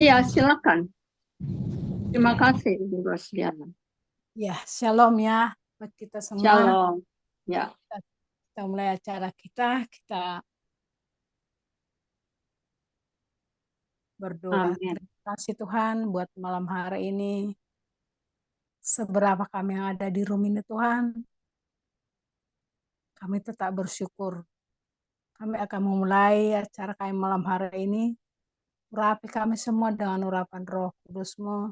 Iya, silakan. Terima kasih, Ibu Rosdiana. Ya, shalom ya buat kita semua. Shalom. Ya, Kita mulai acara kita, kita berdoa. amin. Terima kasih Tuhan buat malam hari ini. Seberapa kami yang ada di room ini Tuhan, kami tetap bersyukur. Kami akan memulai acara kami malam hari ini. Urapi kami semua dengan urapan Roh Kudus-Mu.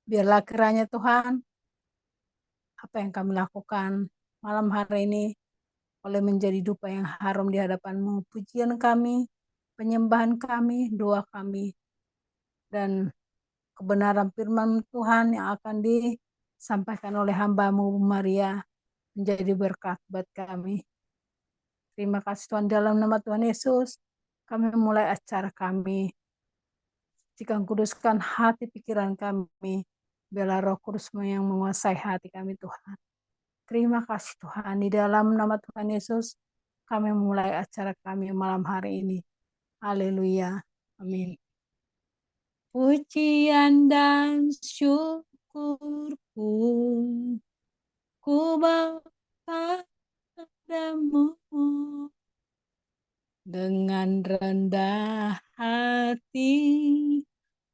Biarlah kiranya Tuhan, apa yang kami lakukan malam hari ini boleh menjadi dupa yang harum di hadapan-Mu. Pujian kami, penyembahan kami, doa kami, dan kebenaran firman Tuhan yang akan disampaikan oleh hamba-Mu Maria menjadi berkat buat kami. Terima kasih Tuhan, dalam nama Tuhan Yesus kami mulai acara kami. Jika kuduskan hati pikiran kami, biarlah Roh Kudus-Mu yang menguasai hati kami Tuhan. Terima kasih Tuhan, di dalam nama Tuhan Yesus kami mulai acara kami malam hari ini. Haleluya. Amin. Pujian dan syukurku ku bawa padamu, dengan rendah hati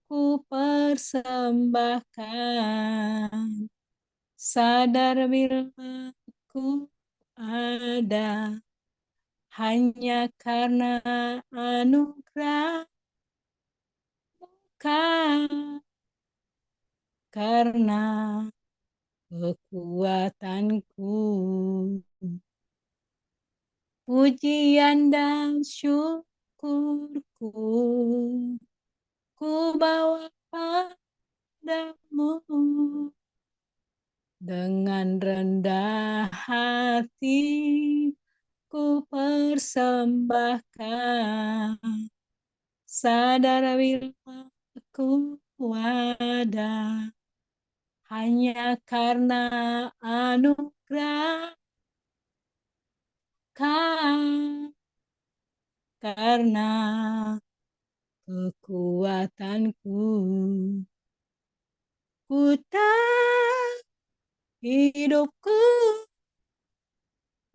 ku persembahkan, sadar bila ku ada hanya karena anugerah, bukan karena kekuatanku. Pujian dan syukurku ku bawa padamu, dengan rendah hati ku persembahkan, sadar bila ku ada hanya karena anugerah, karena kekuatanku. Ku tak, hidupku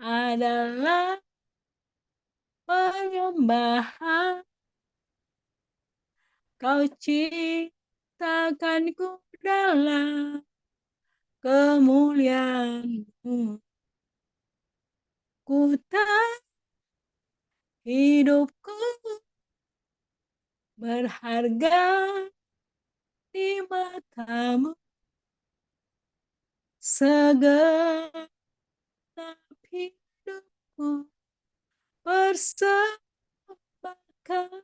adalah penyembahan. Kau ciptakanku dalam kemuliaan-Mu. Ku tak, hidupku berharga di mata-Mu. Segenap hidupku persembahkan.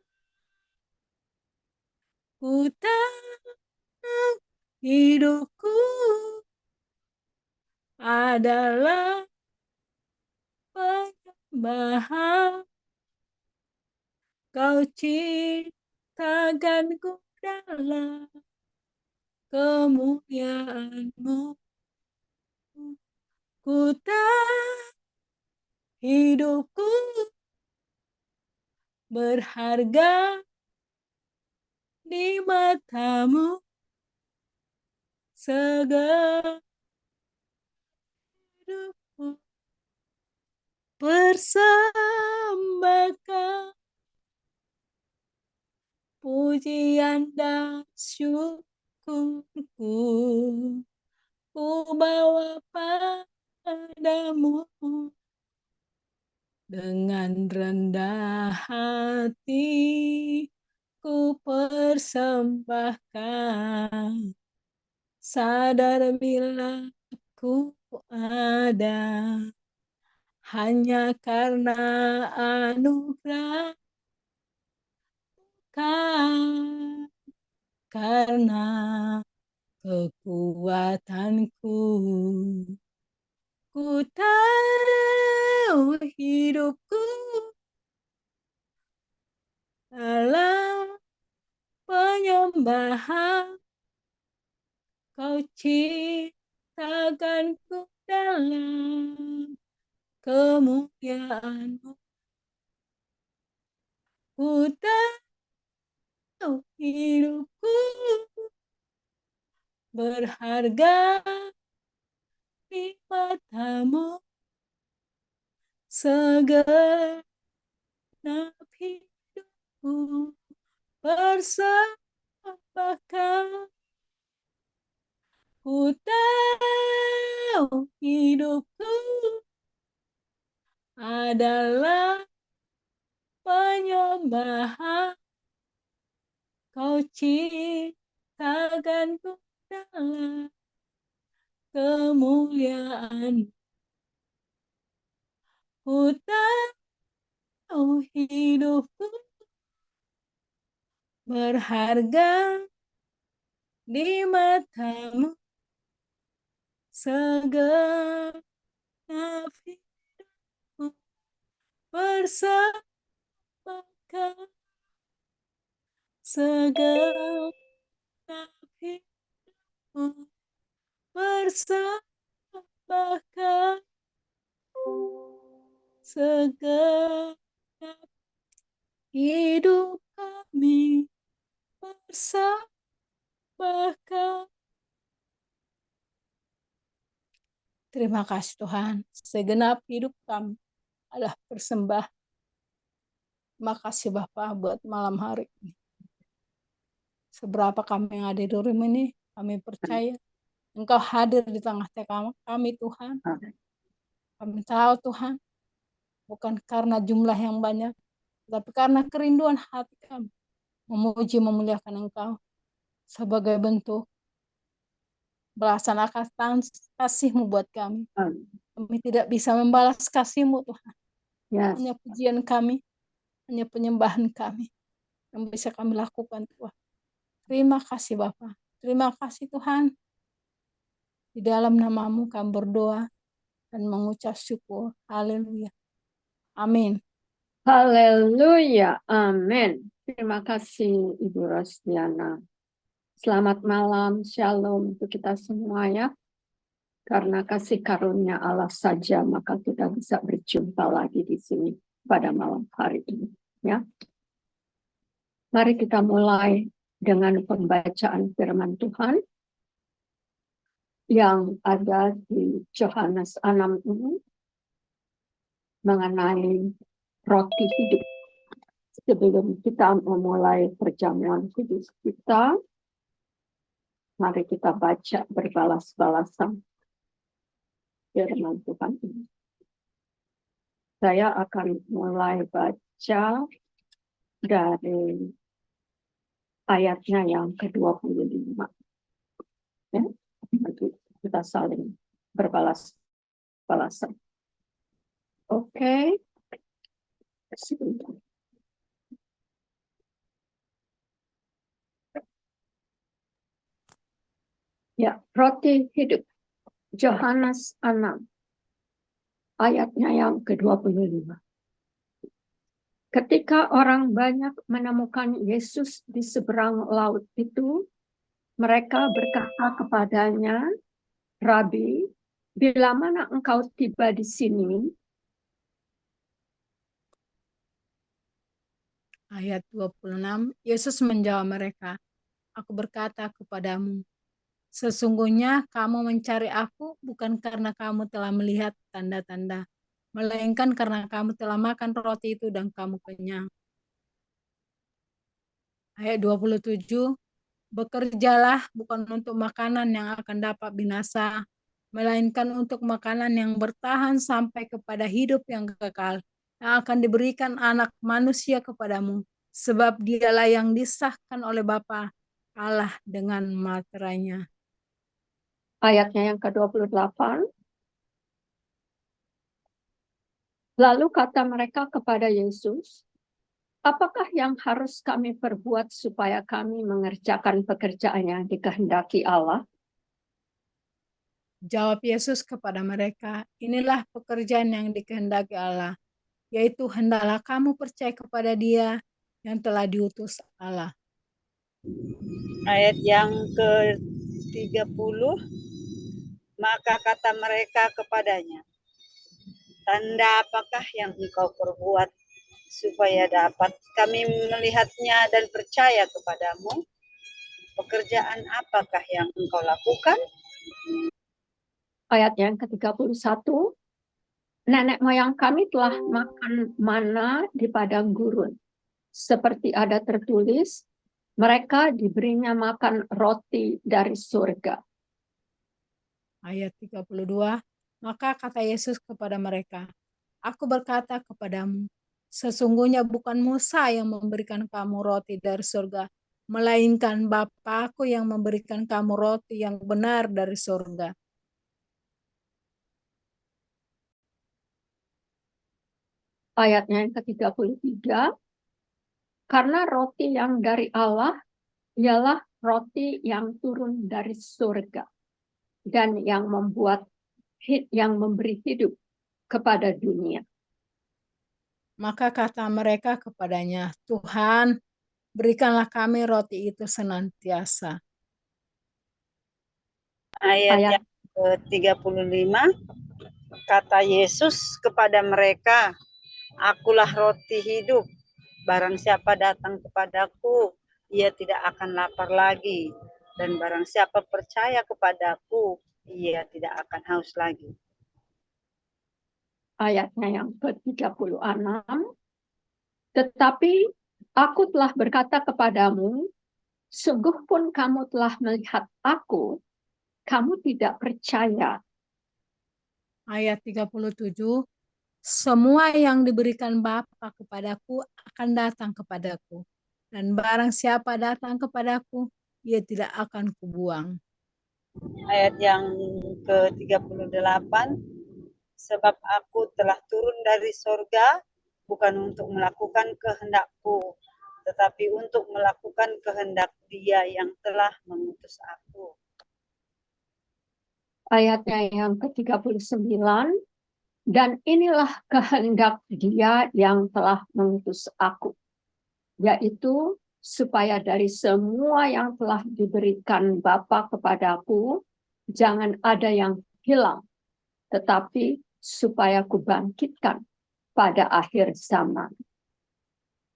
Ku tak, hidupku adalah penyembahan. Kau ciptakanku dalam kemuliaan-Mu. Ku tak, hidupku berharga di mata-Mu. Segenap hidupku persembahkan, pujian dan syukurku ku bawa padamu, dengan rendah hati ku persembahkan, sadar bila ku ada hanya karena anugerah, karena kekuatanku. Ku tahu hidupku adalah penyembahan. Kau ciptakanku dalam kemuliaan-Mu. Ku tak, hidupku berharga di matamu, segenap hidupku persembahkan. Ku tahu hidupku adalah penyembahan, kau ciptakanku dalam kemuliaan. Ku tahu hidupku berharga di matamu, segenap hidupku persembahkan, segenap hidupku persembahkan, segenap hidup kami persembahkan. Terima kasih Tuhan, segenap hidup kami adalah persembah. Terima kasih Bapak buat malam hari ini. Seberapa kami yang ada di rumah ini, kami percaya Engkau hadir di tengah-tengah kami Tuhan. Kami tahu Tuhan, bukan karena jumlah yang banyak, tapi karena kerinduan hati kami memuji memuliakan Engkau sebagai bentuk balasan akan kasih-Mu buat kami. Kami tidak bisa membalas kasih-Mu Tuhan. Yes. Hanya pujian kami, hanya penyembahan kami yang bisa kami lakukan Tuhan. Terima kasih Bapa. Terima kasih Tuhan. Di dalam nama-Mu kami berdoa dan mengucap syukur. Haleluya. Amin. Haleluya. Amin. Terima kasih Ibu Rosdiana. Selamat malam. Shalom untuk kita semua ya. Karena kasih karunia Allah saja maka kita bisa berjumpa lagi di sini pada malam hari ini ya. Mari kita mulai dengan pembacaan firman Tuhan yang ada di Yohanes 6 ini mengenai roti hidup. Sebelum kita memulai perjamuan kudus kita, mari kita baca berbalas-balasan firman Tuhan ini. Saya akan mulai baca dari ayatnya yang ke-25. Ya, nanti kita saling berbalas-balasan. Oke. Sebentar. Ya, roti hidup. Yohanes 6. Ayatnya yang ke-25. Ketika orang banyak menemukan Yesus di seberang laut itu, mereka berkata kepadanya, Rabi, bila mana engkau tiba di sini? Ayat 26, Yesus menjawab mereka, aku berkata kepadamu, sesungguhnya kamu mencari aku bukan karena kamu telah melihat tanda-tanda, melainkan karena kamu telah makan roti itu dan kamu kenyang. Ayat 27, bekerjalah bukan untuk makanan yang akan dapat binasa, melainkan untuk makanan yang bertahan sampai kepada hidup yang kekal, yang akan diberikan anak manusia kepadamu, sebab dialah yang disahkan oleh Bapa Allah dengan materainya. Ayatnya yang ke-28. Lalu kata mereka kepada Yesus, apakah yang harus kami perbuat supaya kami mengerjakan pekerjaan yang dikehendaki Allah? Jawab Yesus kepada mereka, inilah pekerjaan yang dikehendaki Allah, yaitu hendaklah kamu percaya kepada Dia yang telah diutus Allah. Ayat yang ke-30, maka kata mereka kepadanya, tanda apakah yang engkau perbuat supaya dapat kami melihatnya dan percaya kepadamu. Pekerjaan apakah yang engkau lakukan? Ayat yang ke-31, nenek moyang kami telah makan mana di padang gurun. Seperti ada tertulis, mereka diberinya makan roti dari surga. Ayat 32, maka kata Yesus kepada mereka, aku berkata kepadamu, sesungguhnya bukan Musa yang memberikan kamu roti dari surga, melainkan Bapa-Ku yang memberikan kamu roti yang benar dari surga. Ayatnya yang ke-33, karena roti yang dari Allah ialah roti yang turun dari surga dan yang memberi hidup kepada dunia. Maka kata mereka kepadanya, Tuhan, berikanlah kami roti itu senantiasa. Ayat yang ke-35, kata Yesus kepada mereka, akulah roti hidup. Barang siapa datang kepadaku, ia tidak akan lapar lagi. Dan barang siapa percaya kepadaku, ia tidak akan haus lagi. Ayatnya yang ke-36, tetapi aku telah berkata kepadamu, sungguh pun kamu telah melihat aku, kamu tidak percaya. Ayat 37, semua yang diberikan Bapa kepadaku akan datang kepadaku. Dan barang siapa datang kepadaku, ia tidak akan kubuang. Ayat yang ke-38, sebab aku telah turun dari sorga, bukan untuk melakukan kehendakku, tetapi untuk melakukan kehendak Dia yang telah mengutus aku. Ayatnya yang ke-39, dan inilah kehendak Dia yang telah mengutus aku, yaitu supaya dari semua yang telah diberikan Bapa kepadaku, jangan ada yang hilang, tetapi supaya kubangkitkan pada akhir zaman.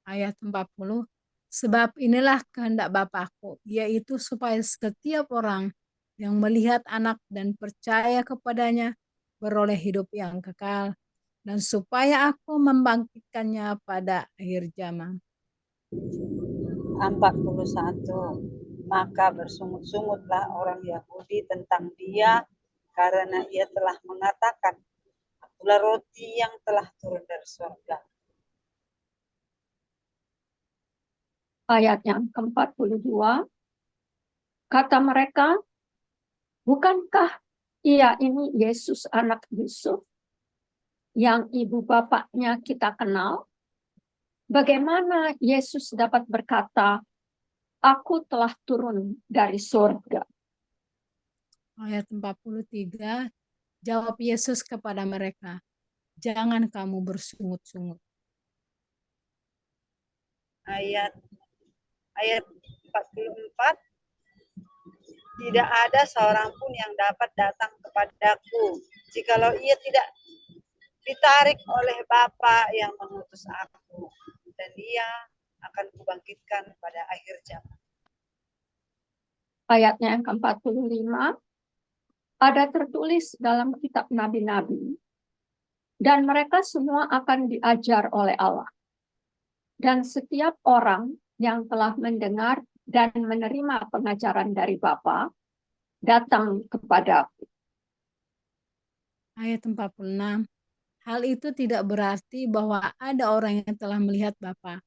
Ayat 40, sebab inilah kehendak Bapa-Ku, yaitu supaya setiap orang yang melihat Anak dan percaya kepadanya beroleh hidup yang kekal, dan supaya Aku membangkitkannya pada akhir zaman. 41, maka bersungut-sungutlah orang Yahudi tentang Dia, karena Ia telah mengatakan, akulah roti yang telah turun dari surga. Ayat yang ke-42, kata mereka, bukankah Ia ini Yesus anak Yusuf, yang ibu bapaknya kita kenal? Bagaimana Yesus dapat berkata, aku telah turun dari surga? Ayat 43, jawab Yesus kepada mereka, jangan kamu bersungut-sungut. Ayat 44, tidak ada seorang pun yang dapat datang kepadaku, jikalau ia tidak ditarik oleh Bapa yang mengutus aku, dan Dia akan kubangkitkan pada akhir zaman. Ayatnya yang ke-45, ada tertulis dalam kitab nabi-nabi, dan mereka semua akan diajar oleh Allah. Dan setiap orang yang telah mendengar dan menerima pengajaran dari Bapa, datang kepadaku. Ayat 46, hal itu tidak berarti bahwa ada orang yang telah melihat Bapa.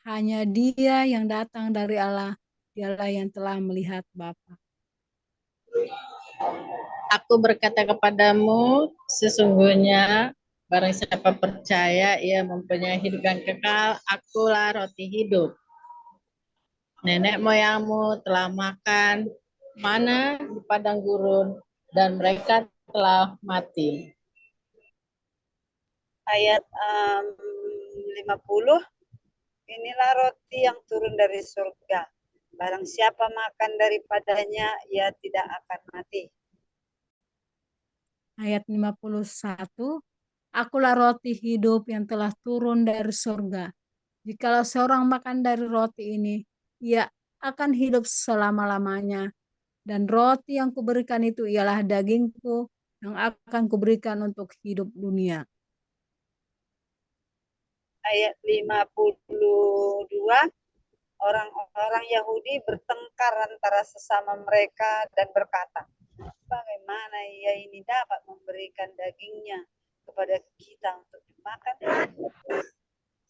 Hanya Dia yang datang dari Allah, Dialah yang telah melihat Bapa. Aku berkata kepadamu, sesungguhnya barang siapa percaya ia mempunyai hidup yang kekal, akulah roti hidup. Nenek moyangmu telah makan mana di padang gurun, dan mereka telah mati. Ayat 50, inilah roti yang turun dari surga. Barang siapa makan daripadanya, ia tidak akan mati. Ayat 51, Akulah roti hidup yang telah turun dari surga. Jikalau seorang makan dari roti ini, ia akan hidup selama-lamanya. Dan roti yang kuberikan itu ialah dagingku yang akan kuberikan untuk hidup dunia. Ayat 52, orang-orang Yahudi bertengkar antara sesama mereka dan berkata, bagaimana ia ini dapat memberikan dagingnya kepada kita untuk dimakan?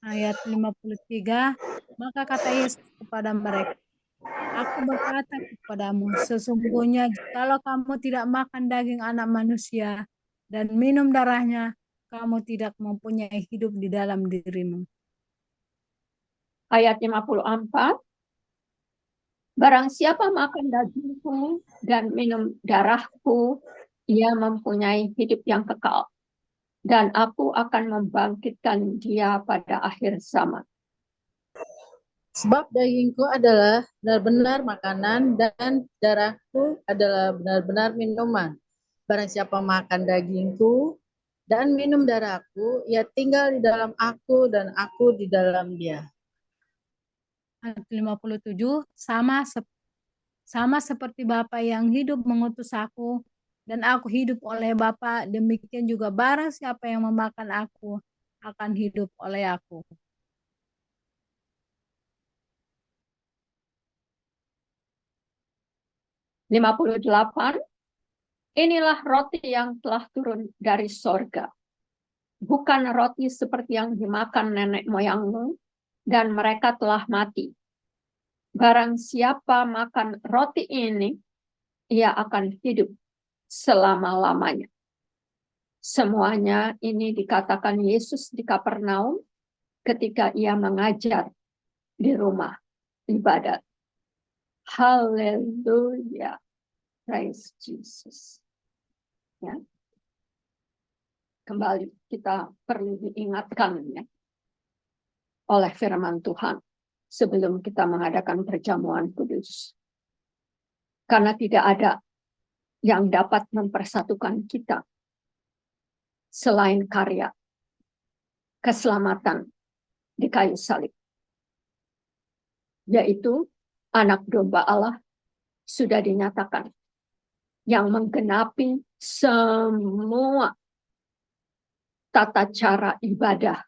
Ayat 53, maka kata Yesus kepada mereka, Aku berkata kepadamu, sesungguhnya jikalau kamu tidak makan daging anak manusia dan minum darahnya, kamu tidak mempunyai hidup di dalam dirimu. Ayat 54, barang siapa makan dagingku dan minum darahku, ia mempunyai hidup yang kekal, dan aku akan membangkitkan dia pada akhir zaman. Sebab dagingku adalah benar-benar makanan dan darahku adalah benar-benar minuman. Barang siapa makan dagingku dan minum darahku, ia tinggal di dalam aku dan aku di dalam dia. Ayat 57, sama seperti Bapa yang hidup mengutus aku, dan aku hidup oleh Bapa, demikian juga barang siapa yang memakan aku akan hidup oleh aku. (58) Inilah roti yang telah turun dari sorga. Bukan roti seperti yang dimakan nenek moyangmu, dan mereka telah mati. Barang siapa makan roti ini, ia akan hidup selama-lamanya. Semuanya ini dikatakan Yesus di Kapernaum ketika ia mengajar di rumah ibadat. Haleluya. Praise Jesus. Ya. Kembali kita perlu diingatkan ya, oleh firman Tuhan sebelum kita mengadakan perjamuan kudus. Karena tidak ada yang dapat mempersatukan kita selain karya keselamatan di kayu salib. Yaitu anak domba Allah sudah dinyatakan yang menggenapi semua tata cara ibadah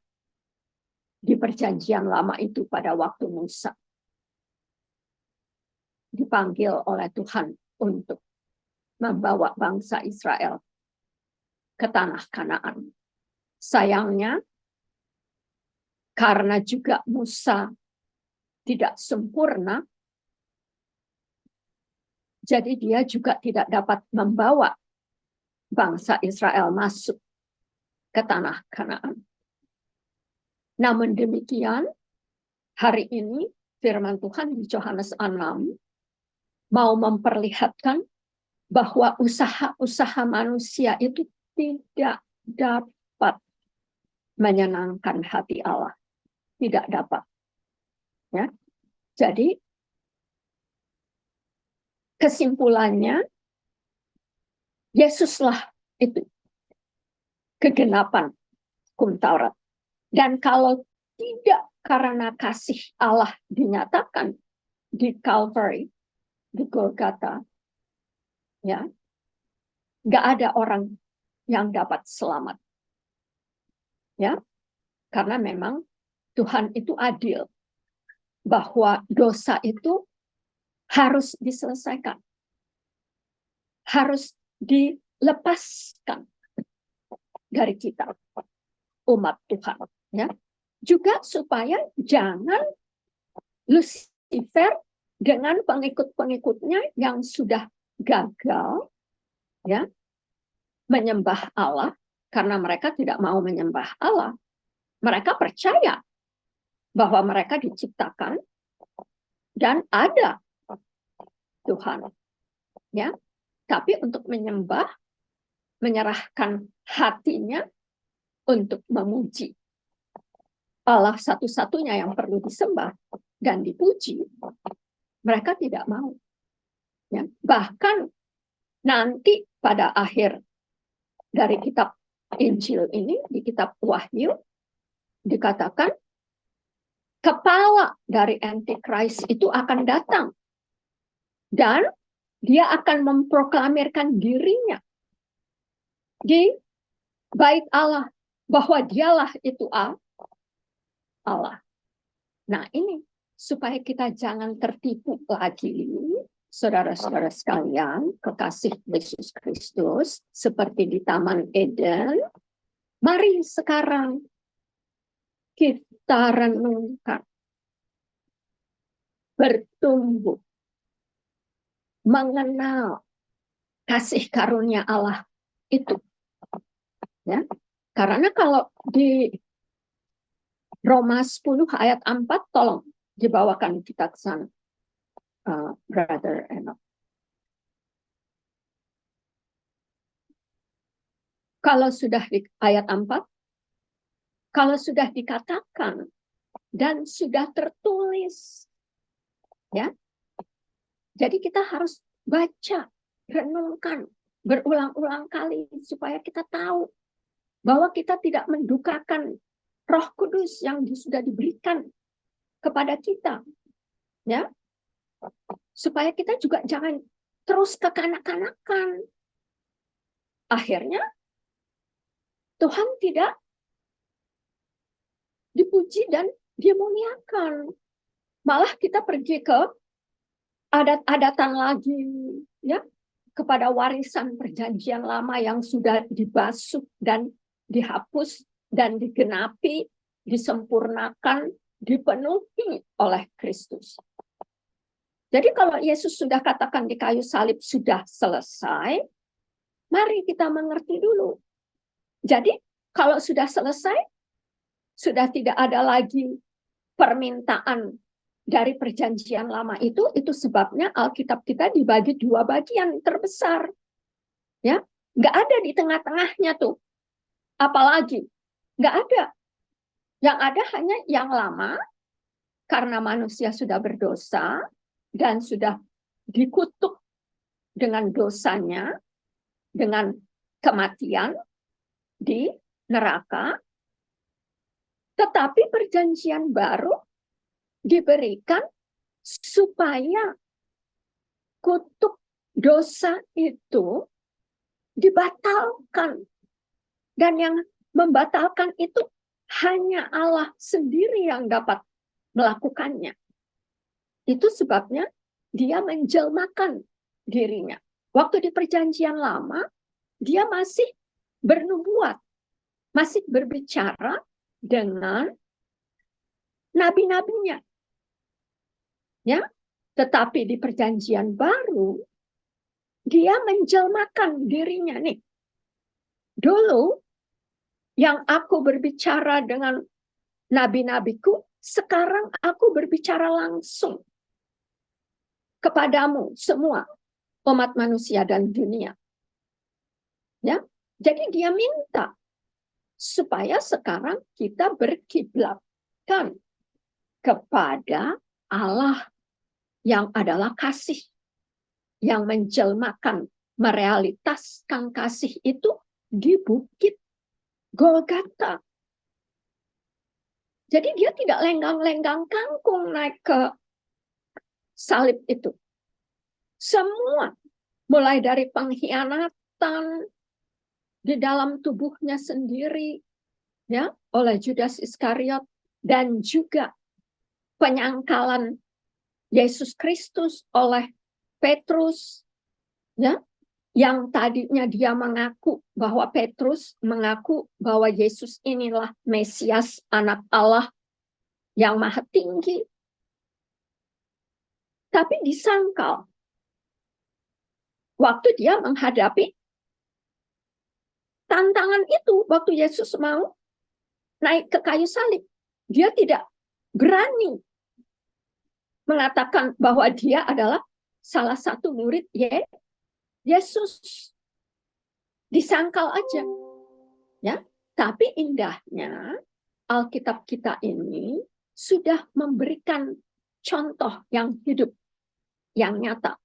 di perjanjian lama itu pada waktu Musa dipanggil oleh Tuhan untuk membawa bangsa Israel ke tanah Kanaan. Sayangnya, karena juga Musa tidak sempurna, jadi dia juga tidak dapat membawa bangsa Israel masuk ke tanah Kanaan. Namun demikian, hari ini firman Tuhan di Yohanes 6 mau memperlihatkan bahwa usaha-usaha manusia itu tidak dapat menyenangkan hati Allah. Tidak dapat. Ya. Jadi, kesimpulannya, Yesuslah itu kegenapan hukum Taurat. Dan kalau tidak karena kasih Allah dinyatakan di Calvary, di Golgota, ya, nggak ada orang yang dapat selamat. Ya, karena memang Tuhan itu adil, bahwa dosa itu harus diselesaikan, harus dilepaskan dari kita, umat Tuhan. Ya, juga supaya jangan Lucifer dengan pengikut-pengikutnya yang sudah gagal, ya, menyembah Allah, karena mereka tidak mau menyembah Allah. Mereka percaya bahwa mereka diciptakan dan ada Tuhan, ya. Tapi untuk menyembah, menyerahkan hatinya untuk memuji Allah satu-satunya yang perlu disembah dan dipuji, mereka tidak mau. Ya. Bahkan nanti pada akhir dari kitab Injil ini, di kitab Wahyu, dikatakan kepala dari Antichrist itu akan datang. Dan dia akan memproklamirkan dirinya di bait Allah, bahwa dialah itu Allah. Nah ini, supaya kita jangan tertipu lagi, saudara-saudara sekalian, kekasih Yesus Kristus, seperti di Taman Eden, mari sekarang kita renungkan, bertumbuh, mengenal kasih karunia Allah itu. Ya. Karena kalau di Roma 10 ayat 4, tolong dibawakan kita ke sana, Brother Enoch. Kalau sudah di ayat 4, kalau sudah dikatakan dan sudah tertulis, ya, jadi kita harus baca, renungkan, berulang-ulang kali supaya kita tahu bahwa kita tidak mendukakan Roh Kudus yang sudah diberikan kepada kita, ya, supaya kita juga jangan terus kekanak-kanakan. Akhirnya Tuhan tidak dipuji dan dimuliakan, malah kita pergi ke adat-adatan lagi, ya, kepada warisan perjanjian lama yang sudah dibasuh dan dihapus dan digenapi, disempurnakan, dipenuhi oleh Kristus. Jadi kalau Yesus sudah katakan di kayu salib sudah selesai, mari kita mengerti dulu. Jadi kalau sudah selesai, sudah tidak ada lagi permintaan dari perjanjian lama itu sebabnya Alkitab kita dibagi 2 bagian terbesar. Ya, nggak ada di tengah-tengahnya tuh. Apalagi nggak ada. Yang ada hanya yang lama, karena manusia sudah berdosa dan sudah dikutuk dengan dosanya, dengan kematian di neraka. Tetapi perjanjian baru diberikan supaya kutuk dosa itu dibatalkan. Dan yang membatalkan itu hanya Allah sendiri yang dapat melakukannya. Itu sebabnya dia menjelmakan dirinya. Waktu di perjanjian lama, dia masih bernubuat, masih berbicara dengan nabi-nabinya. Ya, tetapi di perjanjian baru, dia menjelmakan dirinya nih. Dulu, yang aku berbicara dengan nabi-nabiku, sekarang aku berbicara langsung kepadamu semua, umat manusia dan dunia. Ya, jadi dia minta supaya sekarang kita berkiblatkan kepada Allah yang adalah kasih, yang menjelmakan, merealitaskan kasih itu di bukit Golgota. Jadi dia tidak lenggang-lenggang kangkung naik ke salib itu. Semua, mulai dari pengkhianatan di dalam tubuhnya sendiri, ya, oleh Judas Iskariot, dan juga penyangkalan Yesus Kristus oleh Petrus, ya, yang tadinya dia mengaku bahwa Petrus mengaku bahwa Yesus inilah Mesias, anak Allah yang maha tinggi. Tapi disangkal waktu dia menghadapi tantangan itu, waktu Yesus mau naik ke kayu salib, dia tidak berani mengatakan bahwa dia adalah salah satu murid Yesus. Disangkal aja. Ya, tapi indahnya Alkitab kita ini sudah memberikan contoh yang hidup, yang nyata.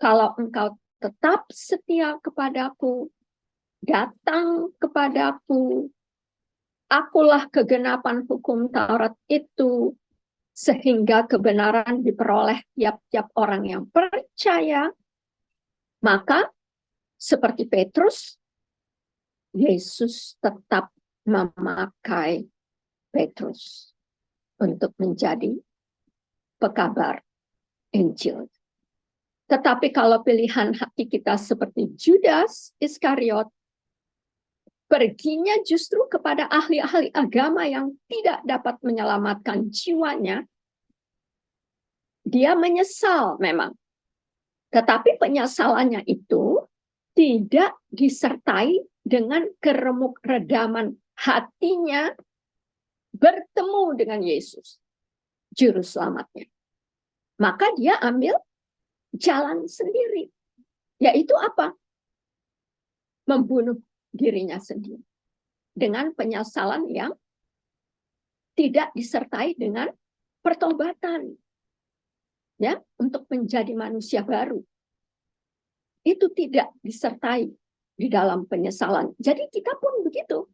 Kalau engkau tetap setia kepadaku, datang kepadaku, akulah kegenapan hukum Taurat itu, sehingga kebenaran diperoleh tiap-tiap orang yang percaya. Maka seperti Petrus, Yesus tetap memakai Petrus untuk menjadi pekabar Injil. Tetapi kalau pilihan hati kita seperti Judas Iskariot, perginya justru kepada ahli-ahli agama yang tidak dapat menyelamatkan jiwanya, dia menyesal memang. Tetapi penyesalannya itu tidak disertai dengan keremuk redaman hatinya bertemu dengan Yesus, juru selamatnya. Maka dia ambil jalan sendiri, yaitu apa? Membunuh dirinya sendiri dengan penyesalan yang tidak disertai dengan pertobatan, ya, untuk menjadi manusia baru. Itu tidak disertai di dalam penyesalan. Jadi kita pun begitu,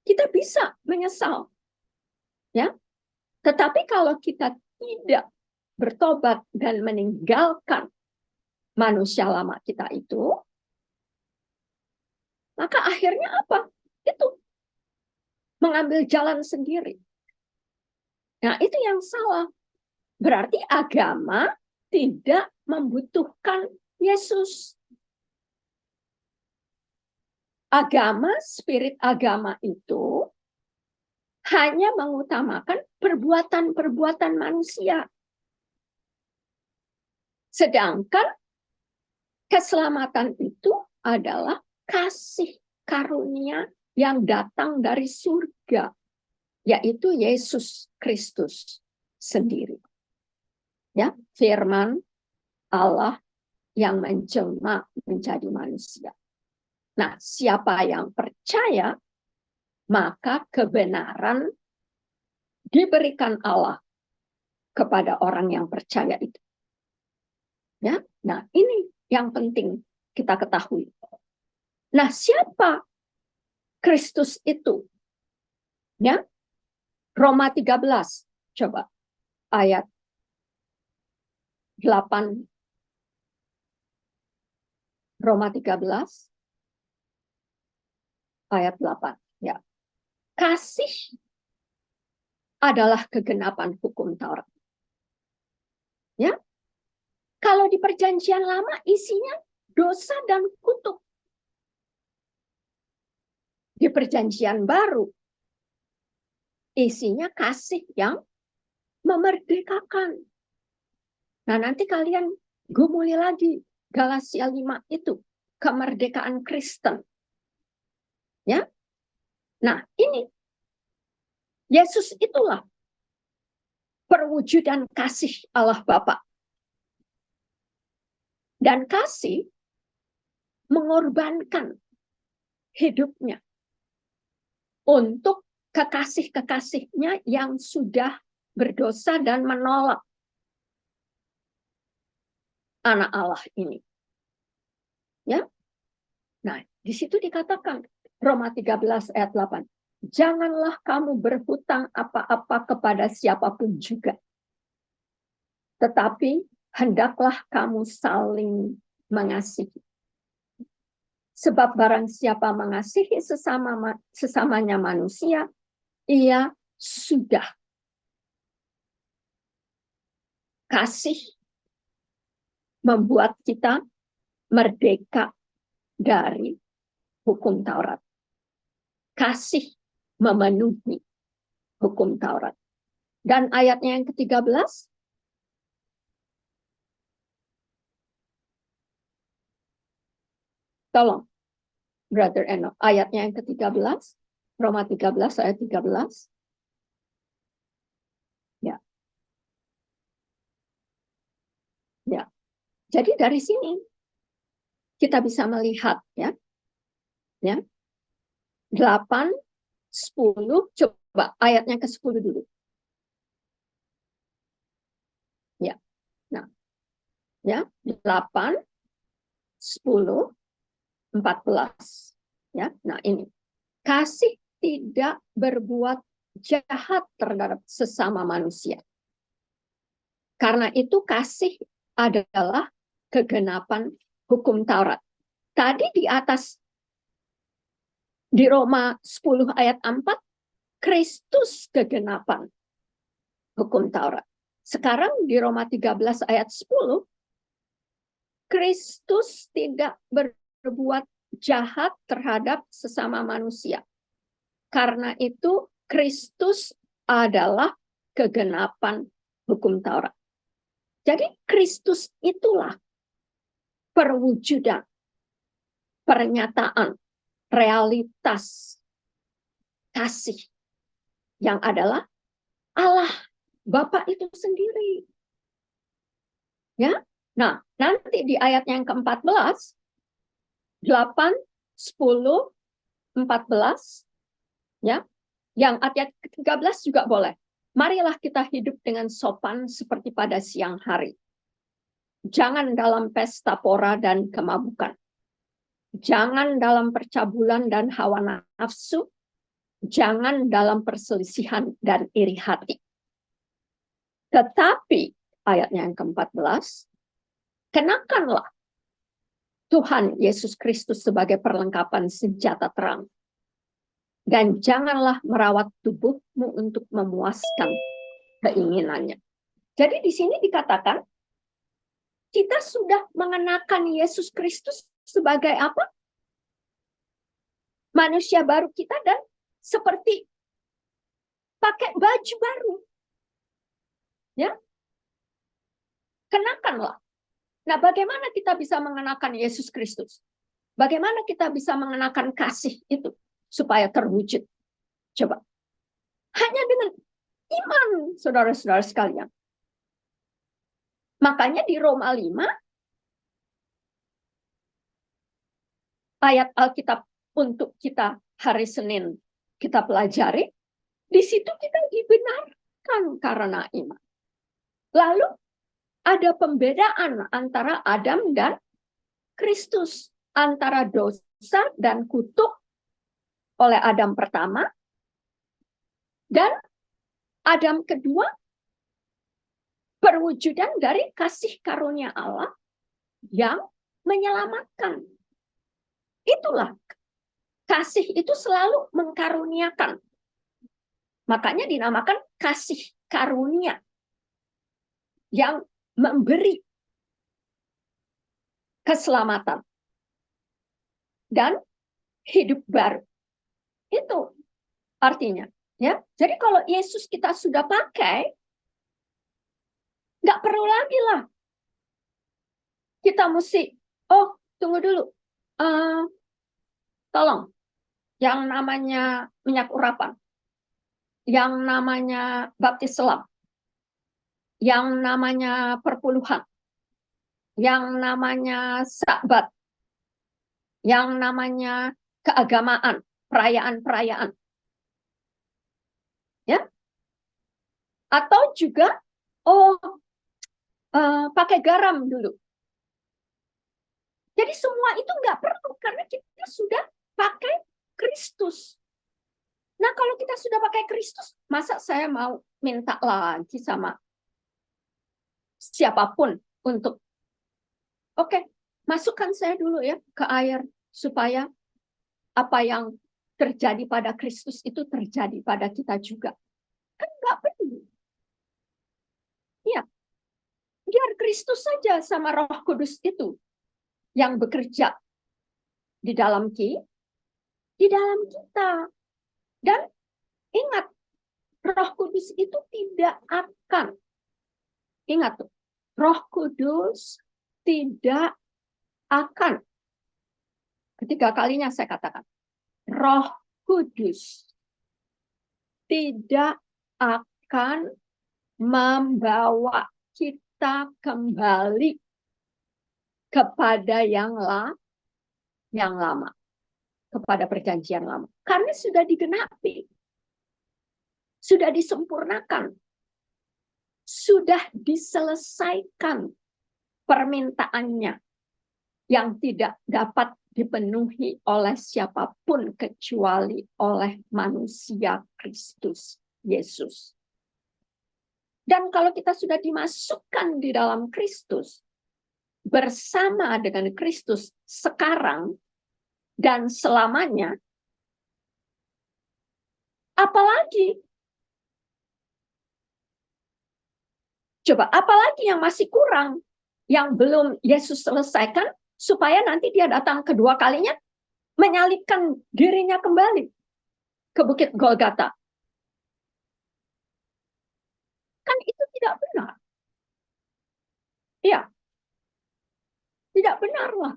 kita bisa menyesal, ya. Tetapi kalau kita tidak bertobat dan meninggalkan manusia lama kita itu, maka akhirnya apa? Itu mengambil jalan sendiri. Nah, itu yang salah. Berarti agama tidak membutuhkan Yesus. Agama, spirit agama itu hanya mengutamakan perbuatan-perbuatan manusia. Sedangkan keselamatan itu adalah kasih karunia yang datang dari surga, yaitu Yesus Kristus sendiri. Ya, firman Allah yang menjelma menjadi manusia. Nah, siapa yang percaya, maka kebenaran diberikan Allah kepada orang yang percaya itu. Ya, nah ini yang penting kita ketahui. Nah, siapa Kristus itu? Ya, Roma 13, coba ayat 8. Roma 13 ayat 8. Ya. Kasih adalah kegenapan hukum Taurat. Ya. Kalau di perjanjian lama isinya dosa dan kutuk. Di perjanjian baru isinya kasih yang memerdekakan. Nah, nanti kalian gumuli lagi Galatia 5 itu, kemerdekaan Kristen. Ya. Nah, ini Yesus itulah perwujudan kasih Allah Bapa. Dan kasih mengorbankan hidupnya untuk kekasih-kekasihnya yang sudah berdosa dan menolak anak Allah ini. Ya. Nah, di situ dikatakan Roma 13 ayat 8. Janganlah kamu berhutang apa-apa kepada siapapun juga. Tetapi hendaklah kamu saling mengasihi. Sebab barang siapa mengasihi sesamanya manusia, ia sudah kasih membuat kita merdeka dari hukum Taurat. Kasih memenuhi hukum Taurat. Dan ayatnya yang ke-13, tolong, Brother Eno, ayatnya yang ke-13, Roma 13 ayat 13. Ya. Ya. Jadi dari sini kita bisa melihat ya. Ya. 8, 10, coba ayatnya ke-10 dulu. Ya. Nah. Ya, 8, 10, 14. Ya, nah ini. Kasih tidak berbuat jahat terhadap sesama manusia. Karena itu kasih adalah kegenapan hukum Taurat. Tadi di atas di Roma 10 ayat 4, Kristus kegenapan hukum Taurat. Sekarang di Roma 13 ayat 10, Kristus tidak berbuat jahat terhadap sesama manusia. Karena itu Kristus adalah kegenapan hukum Taurat. Jadi Kristus itulah perwujudan, pernyataan, realitas kasih yang adalah Allah Bapa itu sendiri. Ya. Nah, nanti di ayat yang ke-14, 8, 10, 14, ya. Yang ayat ke-13 juga boleh. Marilah kita hidup dengan sopan seperti pada siang hari. Jangan dalam pesta pora dan kemabukan. Jangan dalam percabulan dan hawa nafsu. Jangan dalam perselisihan dan iri hati. Tetapi, ayatnya yang ke-14, kenakanlah Tuhan Yesus Kristus sebagai perlengkapan senjata terang. Dan janganlah merawat tubuhmu untuk memuaskan keinginannya. Jadi di sini dikatakan, kita sudah mengenakan Yesus Kristus sebagai apa? Manusia baru kita dan seperti pakai baju baru. Ya. Kenakanlah. Nah, bagaimana kita bisa mengenakan Yesus Kristus? Bagaimana kita bisa mengenakan kasih itu supaya terwujud? Coba. Hanya dengan iman, saudara-saudara sekalian. Makanya di Roma 5, ayat Alkitab untuk kita hari Senin kita pelajari, di situ kita dibenarkan karena iman. Lalu ada pembedaan antara Adam dan Kristus, antara dosa dan kutuk oleh Adam pertama dan Adam kedua, perwujudan dari kasih karunia Allah yang menyelamatkan. Itulah, kasih itu selalu mengkaruniakan. Makanya dinamakan kasih karunia yang memberi keselamatan dan hidup baru. Itu artinya. Ya. Jadi kalau Yesus kita sudah pakai, nggak perlu lagi lah. Kita mesti, oh tunggu dulu. Tolong, yang namanya minyak urapan, yang namanya baptis selam, yang namanya perpuluhan, yang namanya sabat, yang namanya keagamaan, perayaan-perayaan. Ya. Atau juga, pakai garam dulu. Jadi semua itu nggak perlu, karena kita sudah pakai Kristus. Nah, kalau kita sudah pakai Kristus, masa saya mau minta lagi sama siapapun untuk, oke, masukkan saya dulu ya ke air, supaya apa yang terjadi pada Kristus itu terjadi pada kita juga. Kan nggak perlu. Ya, biar Kristus saja sama Roh Kudus itu yang bekerja di dalam kita. Dan ingat, Roh Kudus itu tidak akan, ingat tuh, Roh Kudus tidak akan, ketiga kalinya saya katakan, Roh Kudus tidak akan membawa kita kembali kepada yang lama, kepada perjanjian lama. Karena sudah digenapi, sudah disempurnakan, sudah diselesaikan permintaannya yang tidak dapat dipenuhi oleh siapapun kecuali oleh manusia Kristus Yesus. Dan kalau kita sudah dimasukkan di dalam Kristus, bersama dengan Kristus sekarang dan selamanya, apalagi? Coba, apalagi yang masih kurang, yang belum Yesus selesaikan, supaya nanti dia datang kedua kalinya, menyalibkan dirinya kembali ke Bukit Golgata. Kan itu tidak benar. Iya, tidak benar lah.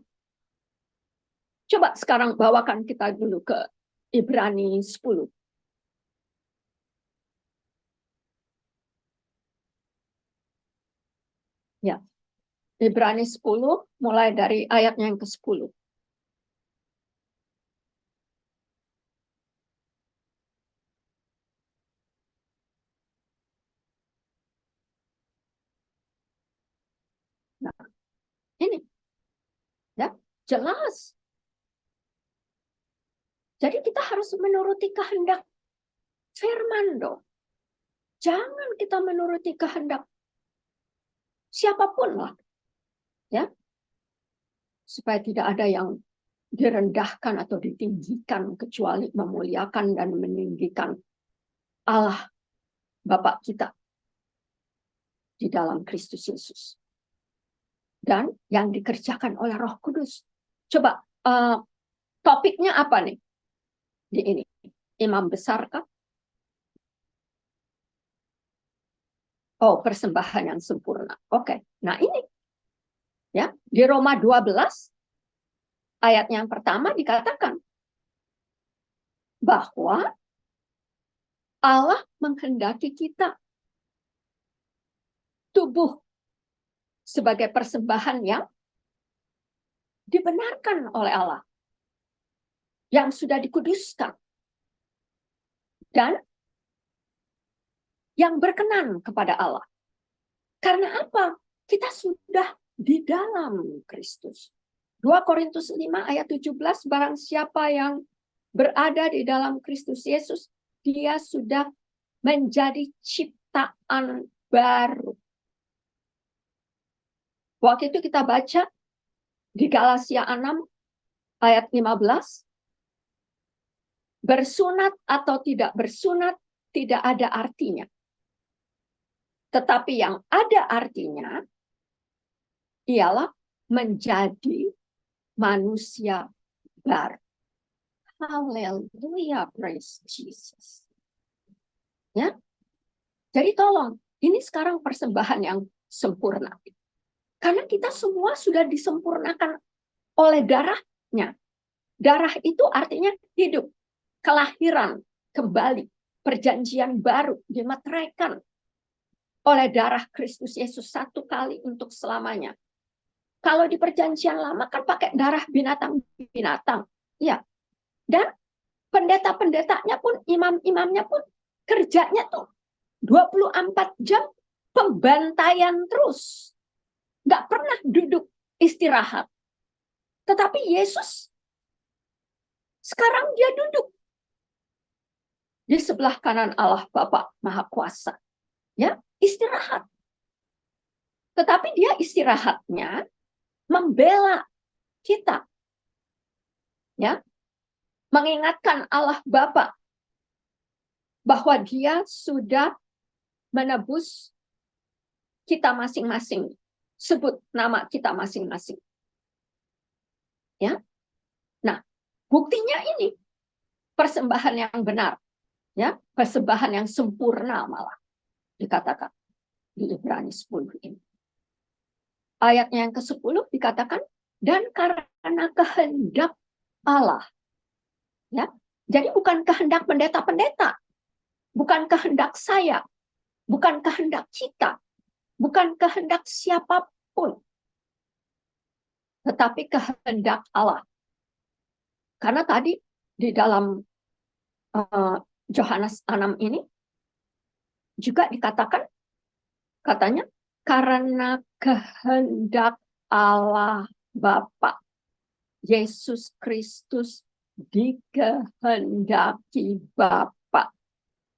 Coba sekarang bawakan kita dulu ke Ibrani 10. Ya, Ibrani 10 mulai dari ayatnya yang ke-10. Nah, ini ya, jelas. Jadi kita harus menuruti kehendak firman dong. Jangan kita menuruti kehendak siapapun lah. Ya. Supaya tidak ada yang direndahkan atau ditinggikan kecuali memuliakan dan meninggikan Allah Bapa kita di dalam Kristus Yesus. Dan yang dikerjakan oleh Roh Kudus. Coba topiknya apa nih? Di ini. Imam besar kah? Oh, persembahan yang sempurna. Oke. Nah, ini ya, di Roma 12 ayat yang pertama dikatakan bahwa Allah menghendaki kita tubuh sebagai persembahan yang dibenarkan oleh Allah, yang sudah dikuduskan, dan yang berkenan kepada Allah. Karena apa? Kita sudah di dalam Kristus. 2 Korintus 5 ayat 17, barang siapa yang berada di dalam Kristus Yesus, dia sudah menjadi ciptaan baru. Waktu itu kita baca di Galatia 6 ayat 15, bersunat atau tidak bersunat tidak ada artinya. Tetapi yang ada artinya ialah menjadi manusia baru. Haleluya, praise Jesus. Ya. Jadi tolong, ini sekarang persembahan yang sempurna. Karena kita semua sudah disempurnakan oleh darahnya. Darah itu artinya hidup, kelahiran, kembali, perjanjian baru, dimeteraikan oleh darah Kristus Yesus satu kali untuk selamanya. Kalau di perjanjian lama kan pakai darah binatang-binatang. Ya. Dan pendeta-pendetanya pun, imam-imamnya pun kerjanya tuh 24 jam pembantaian terus. Nggak pernah duduk istirahat. Tetapi Yesus sekarang dia duduk di sebelah kanan Allah Bapa Maha Kuasa. Ya, istirahat. Tetapi dia istirahatnya membela kita. Ya. Mengingatkan Allah Bapa bahwa dia sudah menebus kita masing-masing. Sebut nama kita masing-masing. Ya. Nah, buktinya ini persembahan yang benar. Ya, persembahan yang sempurna malah dikatakan di Ibrani 10 ini. Ayatnya yang ke-10 dikatakan, dan karena kehendak Allah. Ya. Jadi bukan kehendak pendeta-pendeta, bukan kehendak saya, bukan kehendak kita, bukan kehendak siapapun, tetapi kehendak Allah. Karena tadi di dalam Yohanes 6 ini juga dikatakan, katanya, karena kehendak Allah Bapa. Yesus Kristus dikehendaki Bapa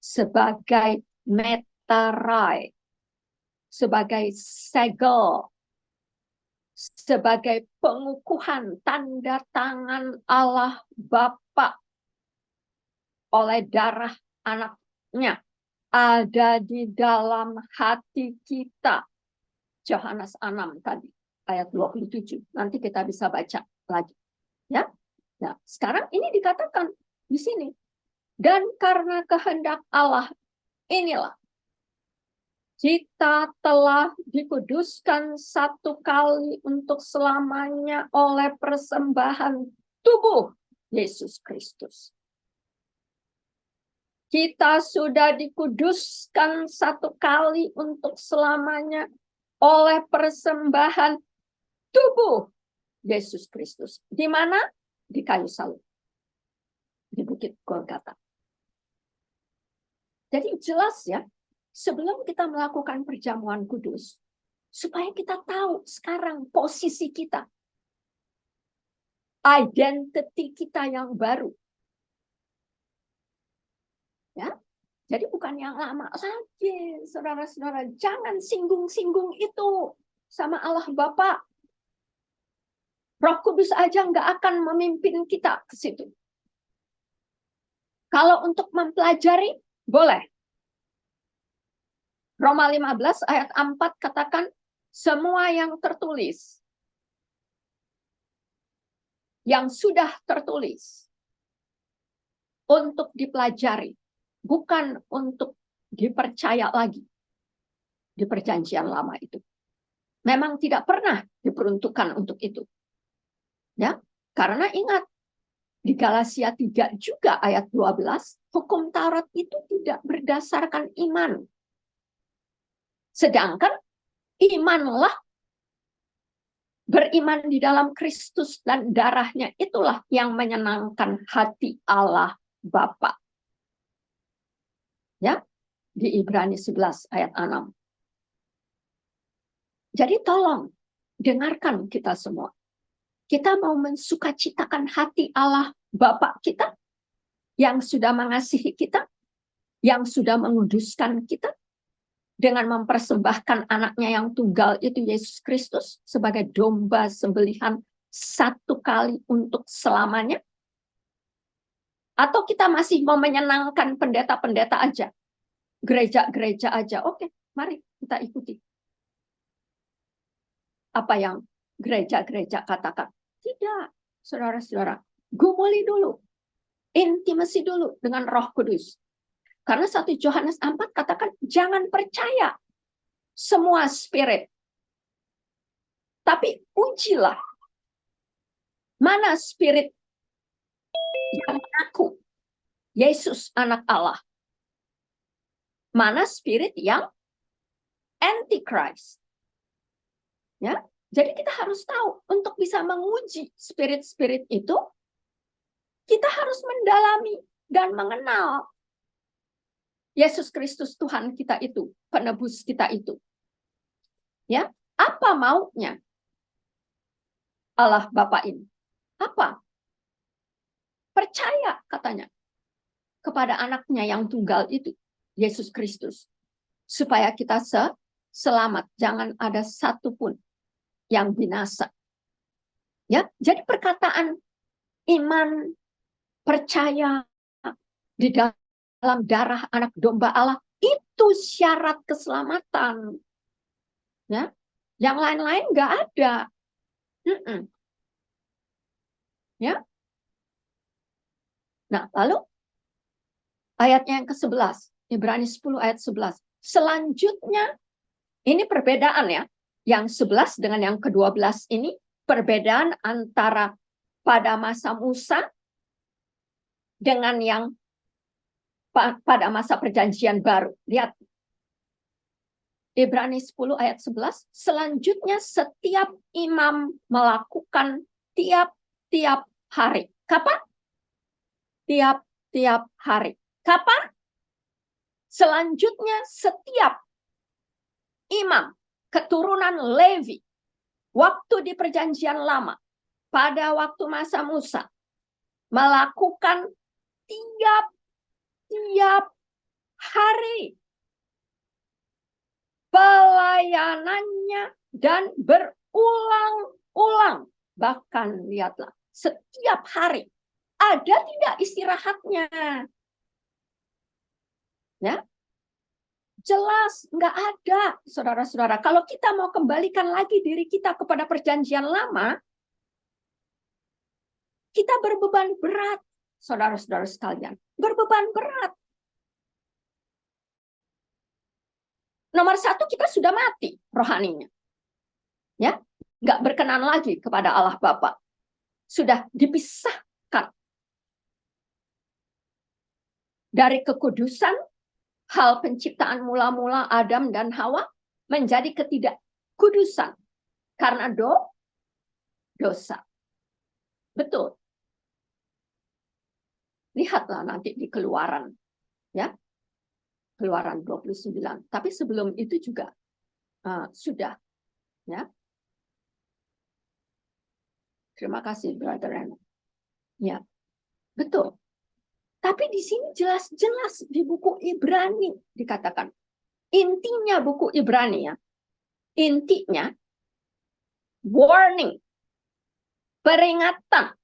sebagai metarai, sebagai segel, sebagai pengukuhan tanda tangan Allah Bapa oleh darah anaknya ada di dalam hati kita. Yohanes 6 tadi, ayat 27. Nanti kita bisa baca lagi. Ya. Nah, sekarang ini dikatakan di sini. Dan karena kehendak Allah inilah kita telah dikuduskan satu kali untuk selamanya oleh persembahan tubuh Yesus Kristus. Kita sudah dikuduskan satu kali untuk selamanya oleh persembahan tubuh Yesus Kristus. Di mana? Di kayu salib. Di Bukit Golgota. Jadi jelas ya, sebelum kita melakukan perjamuan kudus, supaya kita tahu sekarang posisi kita, identity kita yang baru. Ya, jadi bukan yang lama lagi, saudara-saudara. Jangan singgung-singgung itu sama Allah Bapa. Roh Kudus aja nggak akan memimpin kita ke situ. Kalau untuk mempelajari, boleh. Roma 15 ayat 4 katakan, semua yang tertulis, yang sudah tertulis, untuk dipelajari, bukan untuk dipercaya lagi di perjanjian lama itu. Memang tidak pernah diperuntukkan untuk itu. Ya, karena ingat, di Galatia 3 juga ayat 12, hukum Taurat itu tidak berdasarkan iman. Sedangkan imanlah, beriman di dalam Kristus dan darahnya, itulah yang menyenangkan hati Allah Bapa. Ya, di Ibrani 11 ayat 6. Jadi tolong dengarkan kita semua. Kita mau mensukacitakan hati Allah Bapa kita yang sudah mengasihi kita, yang sudah menguduskan kita dengan mempersembahkan anaknya yang tunggal itu Yesus Kristus sebagai domba sembelihan satu kali untuk selamanya. Atau kita masih mau menyenangkan pendeta-pendeta aja, gereja-gereja aja. Oke, mari kita ikuti apa yang gereja-gereja katakan. Tidak, saudara-saudara. Gumuli dulu. Intimasi dulu dengan Roh Kudus. Karena 1 Yohanes 4 katakan, jangan percaya semua spirit. Tapi ujilah. Mana spirit yang mengaku Yesus anak Allah? Mana spirit yang antichrist? Ya, jadi kita harus tahu untuk bisa menguji spirit-spirit itu, kita harus mendalami dan mengenal Yesus Kristus Tuhan kita itu, penebus kita itu. Ya, apa maunya Allah Bapa ini? Apa? Percaya katanya kepada anaknya yang tunggal itu, Yesus Kristus, supaya kita selamat, jangan ada satupun yang binasa. Ya, jadi perkataan iman, percaya di dalam darah anak domba Allah itu syarat keselamatan. Ya, yang lain-lain nggak ada. Ya. Nah, lalu ayatnya yang ke-11, Ibrani 10 ayat 11. Selanjutnya, ini perbedaan ya. Yang 11 dengan yang ke-12 ini perbedaan antara pada masa Musa dengan yang pada masa perjanjian baru. Lihat. Ibrani 10 ayat 11. Selanjutnya setiap imam melakukan tiap-tiap hari. Kapan? Tiap-tiap hari. Kapan? Selanjutnya setiap imam keturunan Levi waktu di perjanjian lama pada waktu masa Musa melakukan tiap hari pelayanannya dan berulang-ulang. Bahkan lihatlah, setiap hari ada tidak istirahatnya. Ya, jelas nggak ada, saudara-saudara. Kalau kita mau kembalikan lagi diri kita kepada perjanjian lama, kita berbeban berat, saudara-saudara sekalian. Berbeban berat. Nomor satu, kita sudah mati rohaninya. Ya, nggak berkenan lagi kepada Allah Bapa. Sudah dipisahkan dari kekudusan, hal penciptaan mula-mula Adam dan Hawa menjadi ketidakkudusan karena dosa. Betul. Lihatlah nanti di Keluaran, ya. Keluaran 29. Tapi sebelum itu juga sudah, ya. Terima kasih, Brother Reno. Ya, betul. Tapi di sini jelas-jelas di buku Ibrani dikatakan. Intinya buku Ibrani, ya. Intinya warning, peringatan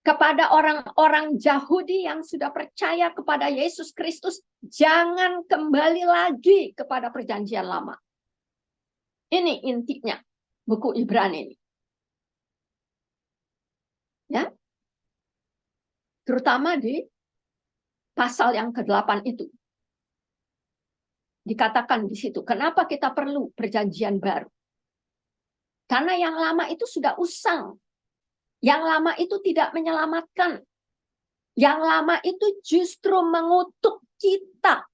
kepada orang-orang Yahudi yang sudah percaya kepada Yesus Kristus, jangan kembali lagi kepada perjanjian lama. Ini intinya buku Ibrani ini. Ya. Terutama di pasal yang ke-8 itu. Dikatakan di situ, kenapa kita perlu perjanjian baru? Karena yang lama itu sudah usang. Yang lama itu tidak menyelamatkan. Yang lama itu justru mengutuk kita.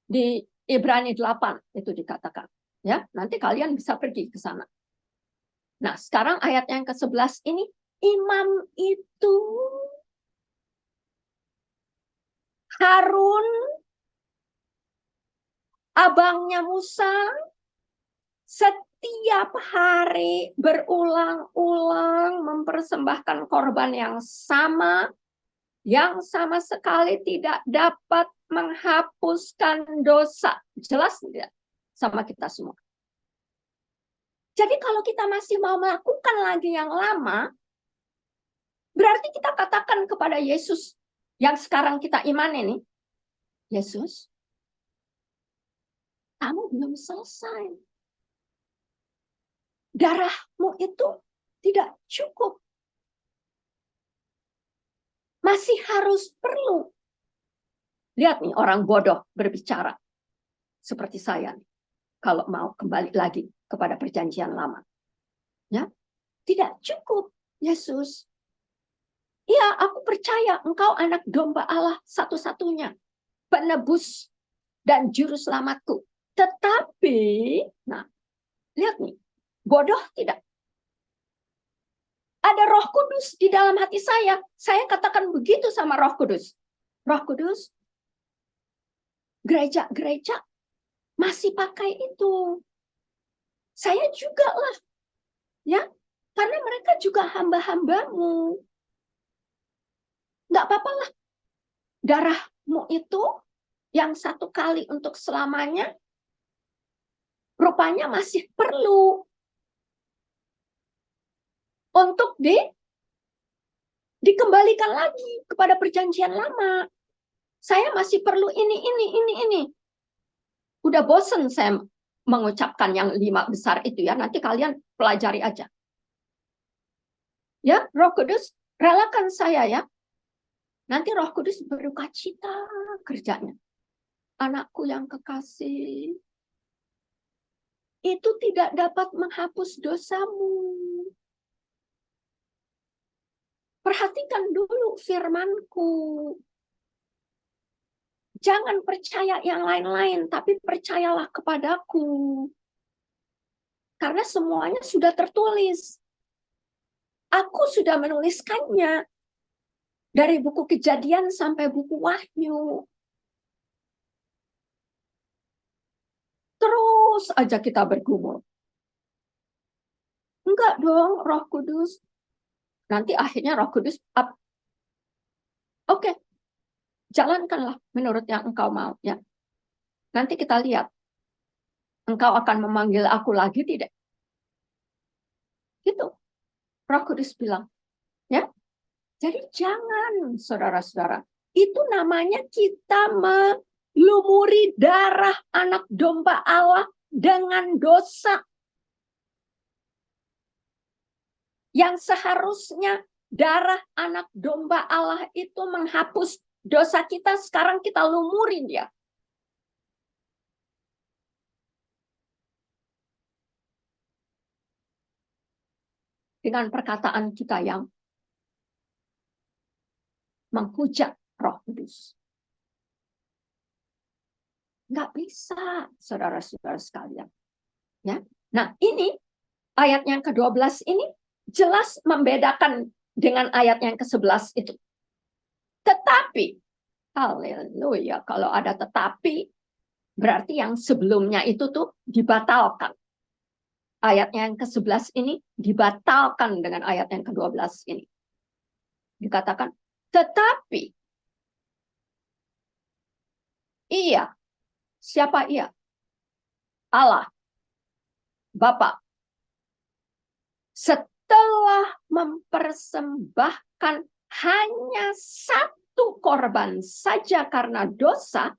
Di Ibrani 8 itu dikatakan. Ya, nanti kalian bisa pergi ke sana. Nah, sekarang ayat yang ke-11 ini, imam itu Harun, abangnya Musa, setiap hari berulang-ulang mempersembahkan korban yang sama sekali tidak dapat menghapuskan dosa. Jelas tidak sama kita semua? Jadi kalau kita masih mau melakukan lagi yang lama, berarti kita katakan kepada Yesus yang sekarang kita imani nih, Yesus, kamu belum selesai. Darahmu itu tidak cukup. Masih harus perlu. Lihat nih orang bodoh berbicara. Seperti saya nih. Kalau mau kembali lagi kepada perjanjian lama. Ya, tidak cukup, Yesus. Ya, aku percaya engkau anak domba Allah satu-satunya. Penebus dan juru selamatku. Tetapi, nah, lihat nih. Bodoh tidak? Ada Roh Kudus di dalam hati saya. Saya katakan begitu sama Roh Kudus. Roh Kudus, gereja-gereja masih pakai itu. Saya juga lah. Ya, karena mereka juga hamba-hambamu. Nggak apa-apa lah. Darahmu itu yang satu kali untuk selamanya, rupanya masih perlu untuk dikembalikan lagi kepada perjanjian lama. Saya masih perlu ini. Udah bosen saya mengucapkan yang 5 besar itu ya. Nanti kalian pelajari aja. Ya, Roh Kudus, relakan saya ya. Nanti Roh Kudus berduka cita kerjanya. Anakku yang kekasih, itu tidak dapat menghapus dosamu. Perhatikan dulu firmanku. Jangan percaya yang lain-lain, tapi percayalah kepadaku. Karena semuanya sudah tertulis. Aku sudah menuliskannya. Dari buku Kejadian sampai buku Wahyu. Terus aja kita bergumul. Enggak dong, Roh Kudus. Nanti akhirnya Roh Kudus up. Oke, jalankanlah menurut yang engkau mau. Ya, nanti kita lihat. Engkau akan memanggil aku lagi tidak? Gitu. Roh Kudus bilang. Ya, jadi jangan, saudara-saudara. Itu namanya kita melumuri darah anak domba Allah dengan dosa. Yang seharusnya darah anak domba Allah itu menghapus dosa kita, sekarang kita lumuri dia. Dengan perkataan kita yang menghujat Roh Kudus. Nggak bisa, saudara-saudara sekalian. Ya. Nah, ini ayat yang ke-12 ini jelas membedakan dengan ayat yang ke-11 itu. Tetapi, haleluya, kalau ada tetapi, berarti yang sebelumnya itu tuh dibatalkan. Ayat yang ke-11 ini dibatalkan dengan ayat yang ke-12 ini. Dikatakan, tetapi, ia, siapa ia? Allah, Bapa. Setelah mempersembahkan hanya satu korban saja karena dosa,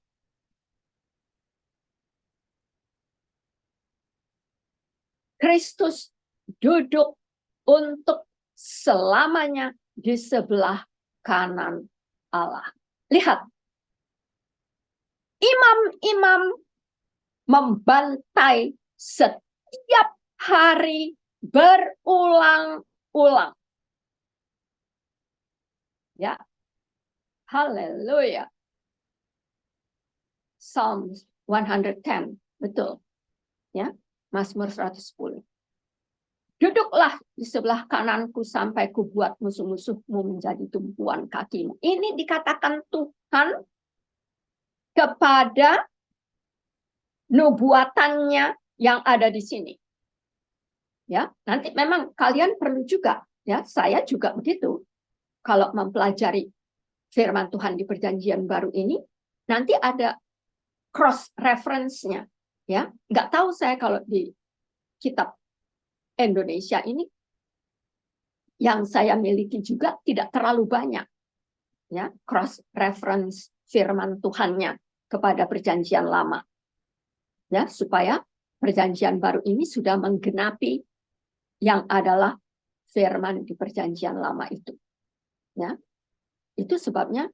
Kristus duduk untuk selamanya di sebelah kanan Allah. Lihat, imam-imam membantai setiap hari berulang-ulang. Ya, haleluya. Psalm 110, betul. Ya, Mazmur 110. Duduklah di sebelah kananku sampai kubuat musuh-musuhmu menjadi tumpuan kakimu. Ini dikatakan Tuhan kepada nubuatannya yang ada di sini. Ya, nanti memang kalian perlu juga, ya, saya juga begitu. Kalau mempelajari firman Tuhan di Perjanjian Baru ini, nanti ada cross reference-nya, ya. Nggak tahu saya kalau di kitab Indonesia ini yang saya miliki juga tidak terlalu banyak, ya, cross reference firman Tuhannya kepada Perjanjian Lama, ya, supaya Perjanjian Baru ini sudah menggenapi yang adalah firman di Perjanjian Lama itu. Ya, itu sebabnya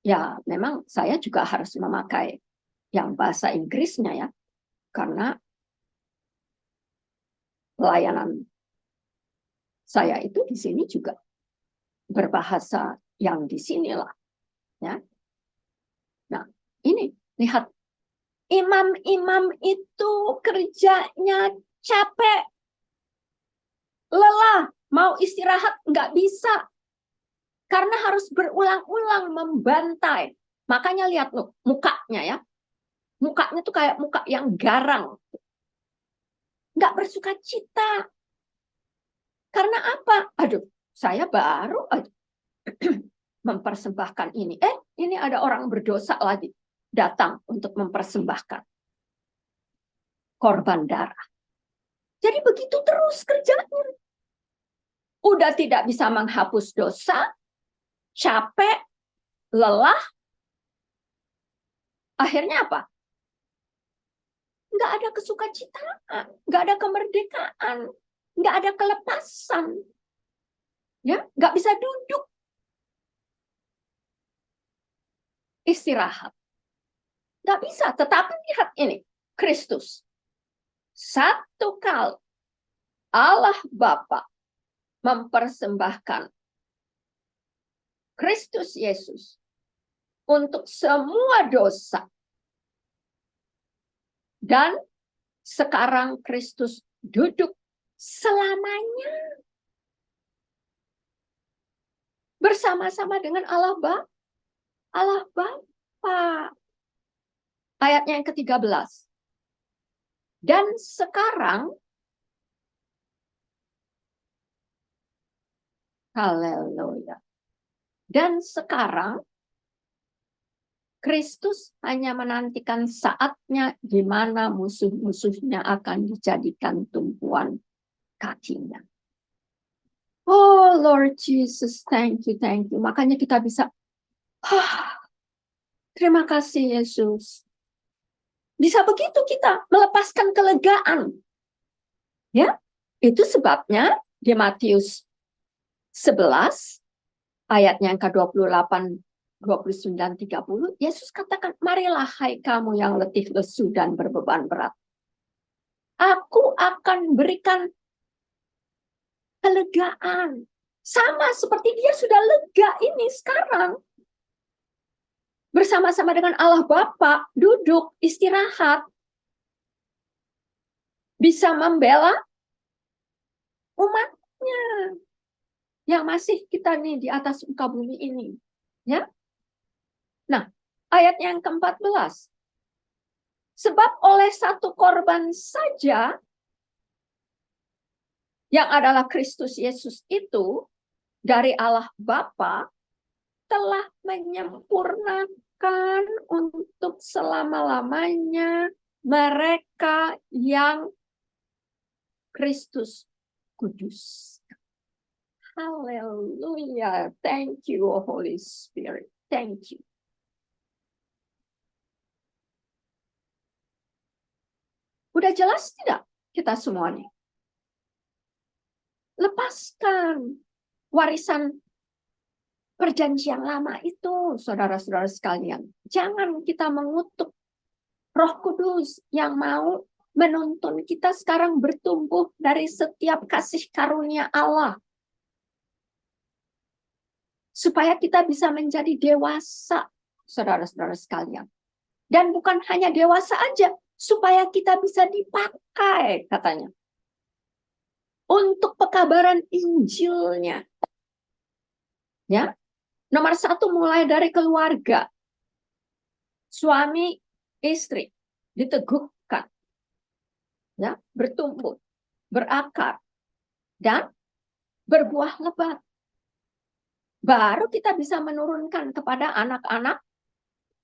ya memang saya juga harus memakai yang bahasa Inggrisnya ya, karena pelayanan saya itu di sini juga berbahasa yang di sinilah. Ya. Nah, ini lihat, imam-imam itu kerjanya capek, lelah, mau istirahat nggak bisa. Karena harus berulang-ulang membantai. Makanya lihat loh, mukanya ya. Mukanya tuh kayak muka yang garang. Nggak bersuka cita. Karena apa? Aduh, saya baru aja mempersembahkan ini. Ini ada orang berdosa lagi. Datang untuk mempersembahkan korban darah. Jadi begitu terus kerjanya. Udah tidak bisa menghapus dosa, capek, lelah, akhirnya apa? Nggak ada kesukacitaan, nggak ada kemerdekaan, nggak ada kelepasan, ya, nggak bisa duduk, istirahat, nggak bisa. Tetapi lihat ini, Kristus satu kali Allah Bapa mempersembahkan Kristus Yesus untuk semua dosa. Dan sekarang Kristus duduk selamanya bersama-sama dengan Allah Bapa. Ayatnya yang ke-13. Dan sekarang Haleluya. Dan sekarang Kristus hanya menantikan saatnya di mana musuh-musuhnya akan dijadikan tumpuan kakinya. Oh Lord Jesus, thank you, thank you. Makanya kita bisa, terima kasih Yesus. Bisa begitu kita melepaskan kelegaan. Ya, itu sebabnya di Matius 11 ayatnya yang ke-28, 29, 30, Yesus katakan, marilah hai kamu yang letih lesu dan berbeban berat. Aku akan berikan kelegaan. Sama seperti dia sudah lega ini sekarang. Bersama-sama dengan Allah Bapa, duduk, istirahat. Bisa membela umatnya. Yang masih kita nih di atas muka bumi ini. Ya. Nah, ayat yang ke-14. Sebab oleh satu korban saja, yang adalah Kristus Yesus itu, dari Allah Bapa, telah menyempurnakan untuk selama-lamanya mereka yang Kristus kudus. Haleluya. Thank you, Holy Spirit. Thank you. Udah jelas tidak kita semuanya? Lepaskan warisan perjanjian lama itu, saudara-saudara sekalian. Jangan kita mengutuk Roh Kudus yang mau menuntun kita sekarang bertumbuh dari setiap kasih karunia Allah. Supaya kita bisa menjadi dewasa, saudara-saudara sekalian. Dan bukan hanya dewasa aja, supaya kita bisa dipakai, katanya. Untuk pekabaran Injilnya. Ya. Nomor 1 mulai dari keluarga. Suami, istri. Diteguhkan. Ya. Bertumbuh. Berakar. Dan berbuah lebat. Baru kita bisa menurunkan kepada anak-anak.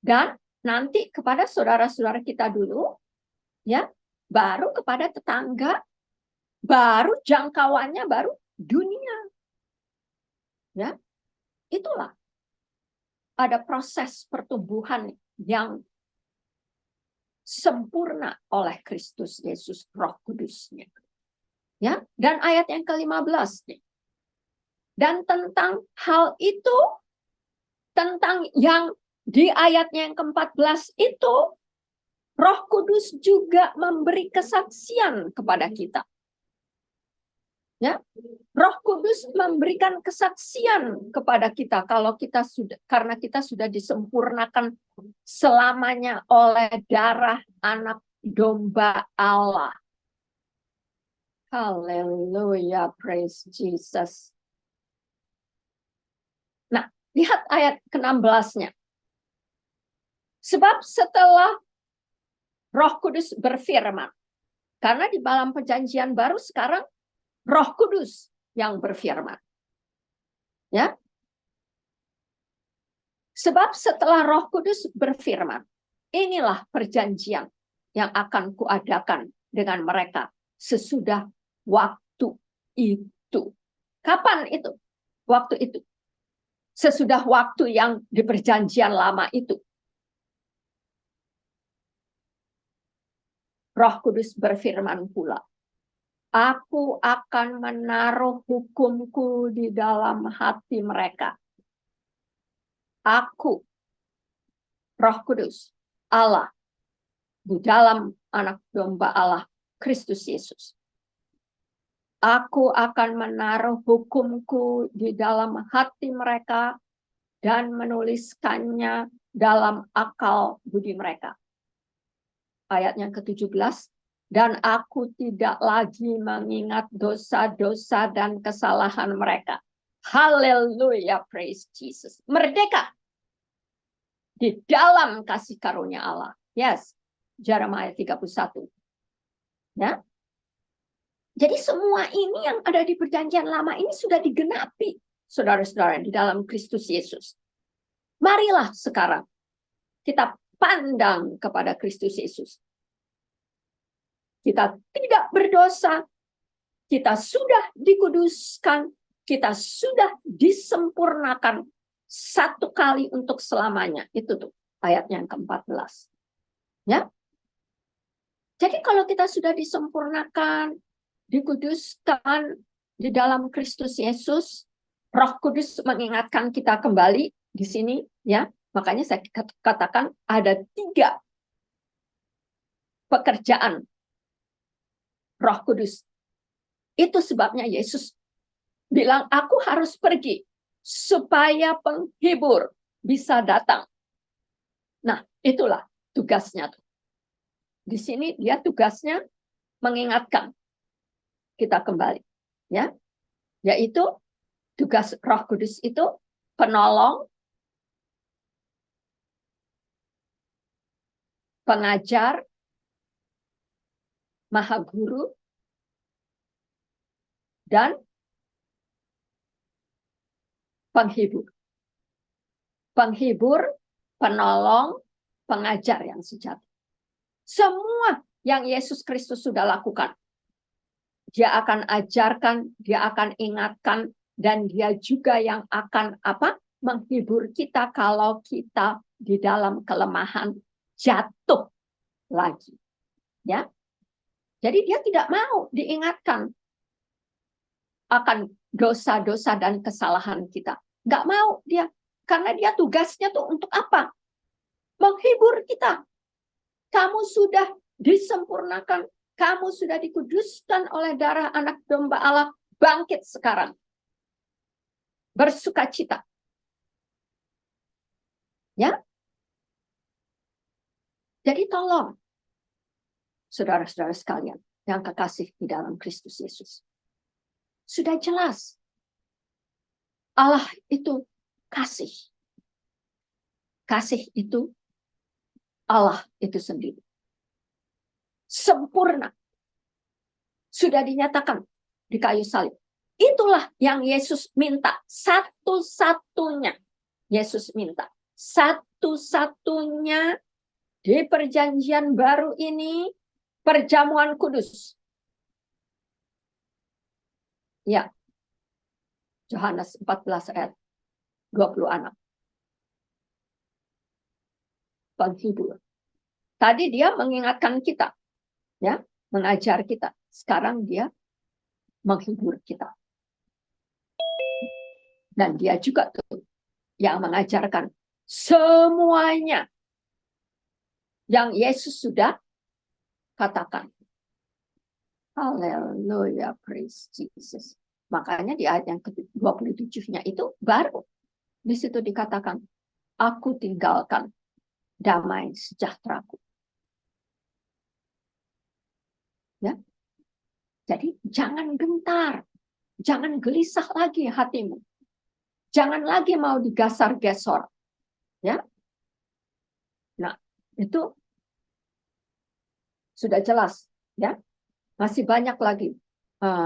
Dan nanti kepada saudara-saudara kita dulu. Ya. Baru kepada tetangga. Baru jangkauannya baru dunia. Ya. Itulah ada proses pertumbuhan yang sempurna oleh Kristus Yesus Roh Kudusnya. Ya, dan ayat yang ke-15 nih. Dan tentang hal itu, tentang yang di ayatnya yang ke-14 itu, Roh Kudus juga memberi kesaksian kepada kita. Ya, Roh Kudus memberikan kesaksian kepada kita kalau kita sudah, karena kita sudah disempurnakan selamanya oleh darah anak domba Allah. Haleluya, praise Jesus. Nah, lihat ayat ke-16-nya. Sebab setelah Roh Kudus berfirman, karena di dalam perjanjian baru sekarang Roh Kudus yang berfirman. Ya. Sebab setelah Roh Kudus berfirman, inilah perjanjian yang akan kuadakan dengan mereka sesudah waktu itu. Kapan itu? Waktu itu. Sesudah waktu yang di perjanjian lama itu. Roh Kudus berfirman pula, aku akan menaruh hukumku di dalam hati mereka. Aku, Roh Kudus, Allah, di dalam anak domba Allah, Kristus Yesus. Aku akan menaruh hukumku di dalam hati mereka dan menuliskannya dalam akal budi mereka. Ayat yang ke-17. Dan aku tidak lagi mengingat dosa-dosa dan kesalahan mereka. Haleluya, praise Jesus. Merdeka di dalam kasih karunia Allah. Yes, Yeremia 31. Ya. Jadi semua ini yang ada di perjanjian lama ini sudah digenapi saudara-saudara, di dalam Kristus Yesus. Marilah sekarang kita pandang kepada Kristus Yesus. Kita tidak berdosa, kita sudah dikuduskan, kita sudah disempurnakan satu kali untuk selamanya. Itu tuh ayat yang ke-14. Ya. Jadi kalau kita sudah disempurnakan, dikuduskan di dalam Kristus Yesus, Roh Kudus mengingatkan kita kembali di sini, ya. Makanya saya katakan ada 3 pekerjaan Roh Kudus. Itu sebabnya Yesus bilang, aku harus pergi supaya penghibur bisa datang. Nah, itulah tugasnya. Di sini dia tugasnya mengingatkan kita kembali, ya, yaitu tugas Roh Kudus itu penolong, pengajar, maha guru, dan penghibur. Penghibur, penolong, pengajar yang sejati. Semua yang Yesus Kristus sudah lakukan. Dia akan ajarkan, dia akan ingatkan, dan dia juga yang akan menghibur kita kalau kita di dalam kelemahan jatuh lagi. Ya. Jadi dia tidak mau diingatkan akan dosa-dosa dan kesalahan kita. Nggak mau dia. Karena dia tugasnya tuh untuk apa? Menghibur kita. Kamu sudah disempurnakan. Kamu sudah dikuduskan oleh darah anak domba Allah. Bangkit sekarang. Bersukacita. Ya. Jadi tolong. Saudara-saudara sekalian. Yang kekasih di dalam Kristus Yesus. Sudah jelas. Allah itu kasih. Kasih itu Allah itu sendiri. Sempurna. Sudah dinyatakan di kayu salib. Itulah yang Yesus minta. Satu-satunya. Yesus minta. Satu-satunya di perjanjian baru ini. Perjamuan kudus. Ya. Yohanes 14 ayat 26. Penghibur. Tadi dia mengingatkan kita, ya, mengajar kita. Sekarang dia menghibur kita. Dan dia juga tuh yang mengajarkan semuanya yang Yesus sudah katakan. Haleluya, praise Jesus. Makanya di ayat yang ke-27-nya itu baru di situ dikatakan, aku tinggalkan damai sejahteraku. Ya. Jadi jangan gentar, jangan gelisah lagi hatimu. Jangan lagi mau digasar-gesor. Ya. Nah, itu sudah jelas, ya. Masih banyak lagi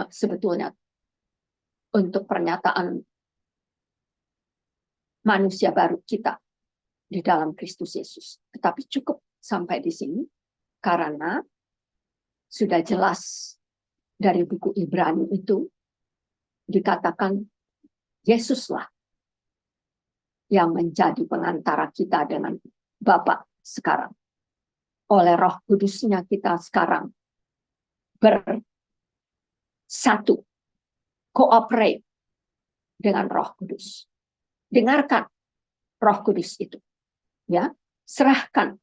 sebetulnya untuk pernyataan manusia baru kita di dalam Kristus Yesus. Tetapi cukup sampai di sini karena sudah jelas dari buku Ibrani itu dikatakan Yesuslah yang menjadi pengantara kita dengan Bapa sekarang. Oleh Roh Kudusnya kita sekarang bersatu, cooperate dengan Roh Kudus. Dengarkan Roh Kudus itu. Ya, serahkan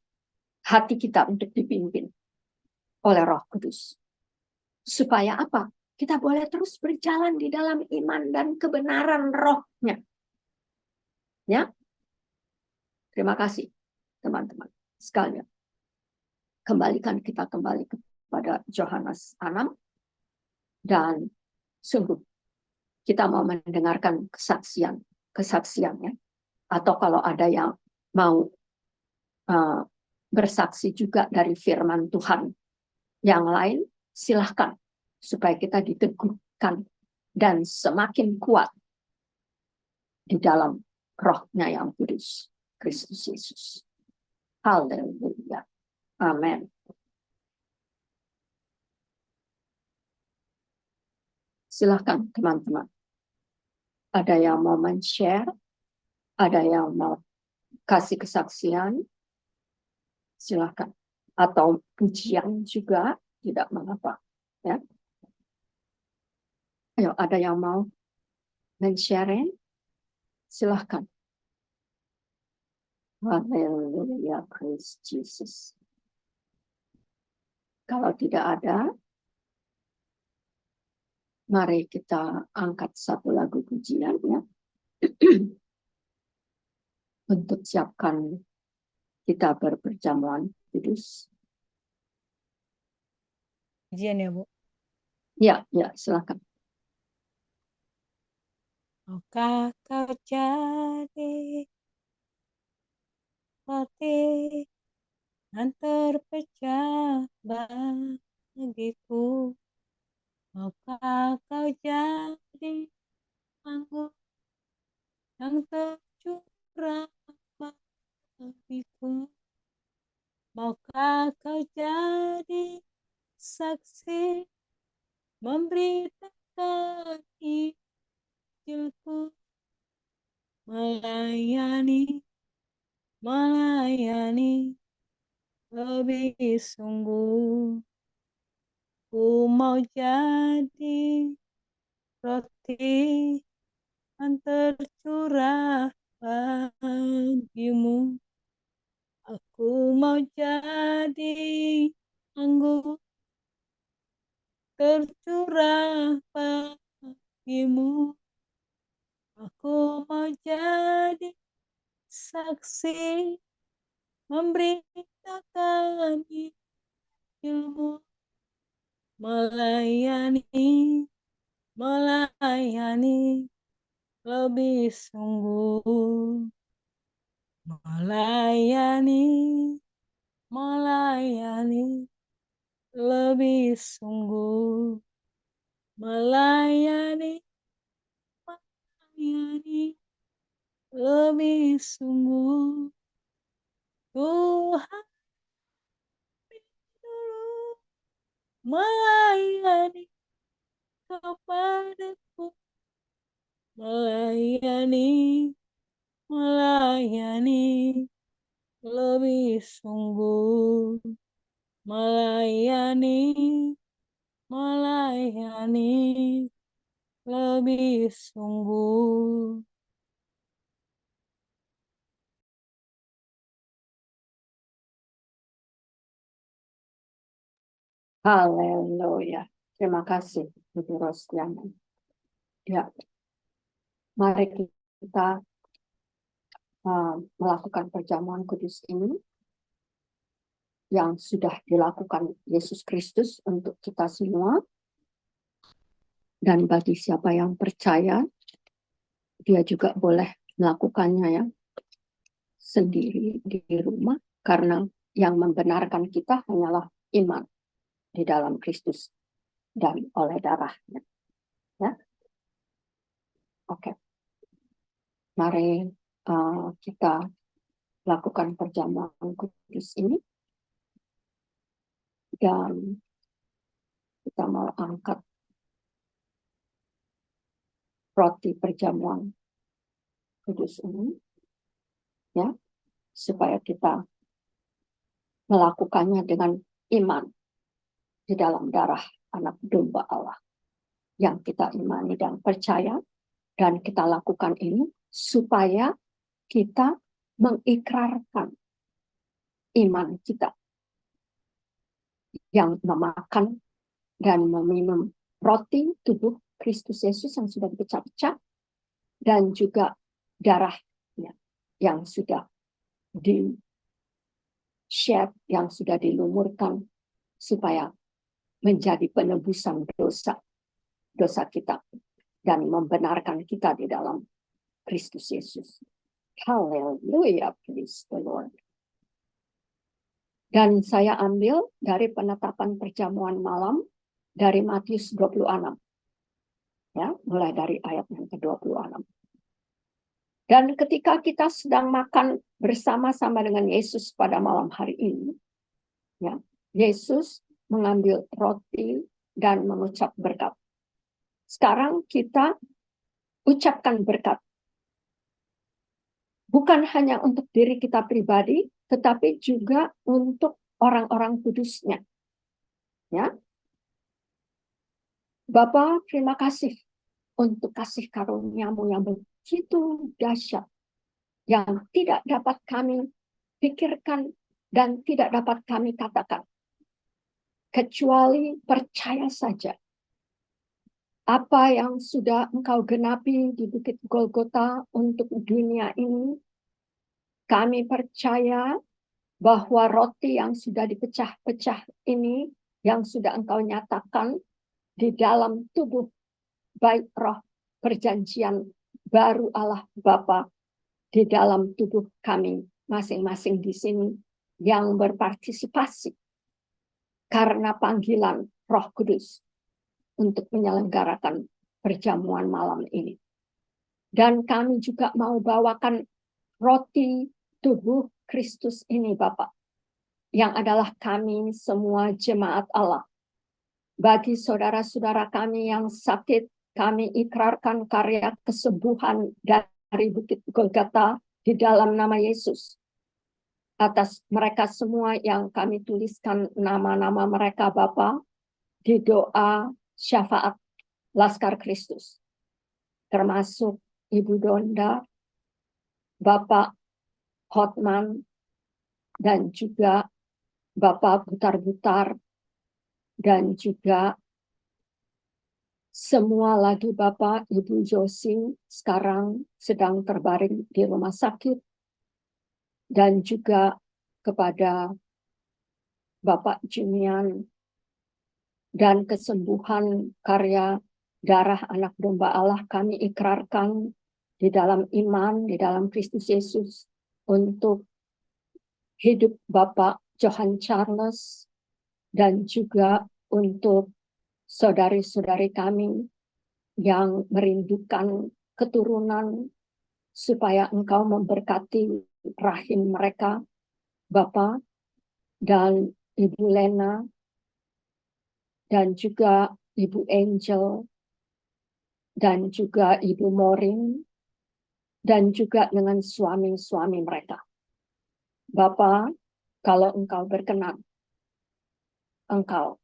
hati kita untuk dipimpin oleh Roh Kudus. Supaya apa? Kita boleh terus berjalan di dalam iman dan kebenaran Roh-Nya. Ya. Terima kasih teman-teman sekalian. Kembalikan kita kembali kepada Yohanes 6 dan sungguh kita mau mendengarkan kesaksiannya, atau kalau ada yang mau bersaksi juga dari firman Tuhan yang lain, silahkan supaya kita diteguhkan dan semakin kuat di dalam rohnya yang kudus, Kristus Yesus. Haleluya. Amin. Silahkan teman-teman. Ada yang mau men-share, ada yang mau kasih kesaksian, silahkan. Atau pujian juga, tidak mengapa. Ya. Ayo, ada yang mau men-sharing? Silahkan. Haleluya, praise Jesus. Kalau tidak ada, mari kita angkat satu lagu pujian ya. Untuk siapkan kita berperjamuan kudus. Pujian ya, Bu. Ya, silakan. Maukah kau jadi roti yang terpecah bagiku? Maukah kau jadi anggur yang tercurah bagiku? Maukah kau jadi saksi memberitakan Injilku, melayani lebih sungguh. Ku mau jadi roti yang tercurah bagimu. Aku mau jadi anggur tercurah bagimu. Aku mau jadi saksi memberitakan ilmu, melayani lebih sungguh, melayani lebih sungguh, melayani lebih sungguh. Tuhan dulu melayani kepadaku, melayani lebih sungguh, melayani lebih sungguh. Haleluya. Terima kasih, Ibu Rostiana. Ya, mari kita melakukan perjamuan kudus ini yang sudah dilakukan Yesus Kristus untuk kita semua. Dan bagi siapa yang percaya, dia juga boleh melakukannya ya sendiri di rumah, karena yang membenarkan kita hanyalah iman di dalam Kristus dan oleh darahnya. Ya, oke. Mari kita lakukan perjamuan kudus ini, dan kita mau angkat roti perjamuan kudus ini, ya, supaya kita melakukannya dengan iman di dalam darah Anak Domba Allah yang kita imani dan percaya, dan kita lakukan ini supaya kita mengikrarkan iman kita yang memakan dan meminum roti tubuh Kristus Yesus yang sudah dipecah-pecah, dan juga darahnya yang sudah di-shed, yang sudah dilumurkan supaya menjadi penebusan dosa kita dan membenarkan kita di dalam Kristus Yesus. Haleluya, praise the Lord. Dan saya ambil dari penetapan perjamuan malam dari Matius 26. Ya, mulai dari ayat yang ke-26. Dan ketika kita sedang makan bersama-sama dengan Yesus pada malam hari ini, ya, Yesus mengambil roti dan mengucap berkat. Sekarang kita ucapkan berkat. Bukan hanya untuk diri kita pribadi, tetapi juga untuk orang-orang kudusnya. Ya. Bapa, terima kasih untuk kasih karunia-Mu yang begitu dahsyat, yang tidak dapat kami pikirkan dan tidak dapat kami katakan. Kecuali percaya saja. Apa yang sudah Engkau genapi di Bukit Golgota untuk dunia ini, kami percaya bahwa roti yang sudah dipecah-pecah ini, yang sudah Engkau nyatakan di dalam tubuh baik roh perjanjian baru Allah Bapa di dalam tubuh kami masing-masing di sini yang berpartisipasi karena panggilan Roh Kudus untuk menyelenggarakan perjamuan malam ini. Dan kami juga mau bawakan roti tubuh Kristus ini, Bapak, yang adalah kami semua jemaat Allah. Bagi saudara-saudara kami yang sakit, kami ikrarkan karya kesembuhan dari Bukit Golgota di dalam nama Yesus. Atas mereka semua yang kami tuliskan nama-nama mereka, Bapa, di doa syafaat Laskar Kristus. Termasuk Ibu Donda, Bapak Hotman, dan juga Bapak Butar-Butar, dan juga semua lagi Bapak Ibu Josi sekarang sedang terbaring di rumah sakit, dan juga kepada Bapak Junian dan kesembuhan karya darah anak domba Allah kami ikrarkan di dalam iman, di dalam Kristus Yesus untuk hidup Bapak Johan Charles dan juga untuk saudari-saudari kami yang merindukan keturunan supaya Engkau memberkati rahim mereka, Bapak dan Ibu Lena dan juga Ibu Angel dan juga Ibu Morin dan juga dengan suami-suami mereka. Bapak, kalau Engkau berkenan, Engkau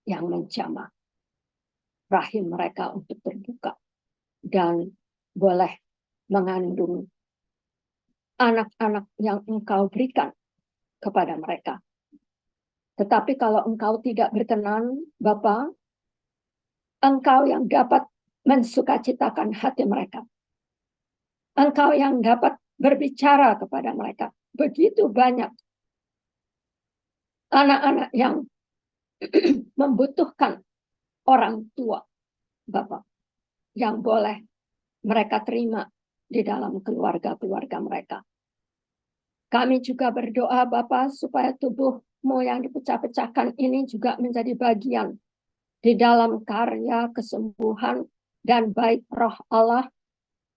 yang menjamah rahim mereka untuk terbuka dan boleh mengandung anak-anak yang Engkau berikan kepada mereka. Tetapi kalau Engkau tidak berkenan, Bapa, Engkau yang dapat mensukacitakan hati mereka. Engkau yang dapat berbicara kepada mereka. Begitu banyak anak-anak yang membutuhkan orang tua, Bapak, yang boleh mereka terima di dalam keluarga-keluarga mereka. Kami juga berdoa, Bapak, supaya tubuh-Mu yang dipecah-pecahkan ini juga menjadi bagian di dalam karya kesembuhan dan baik roh Allah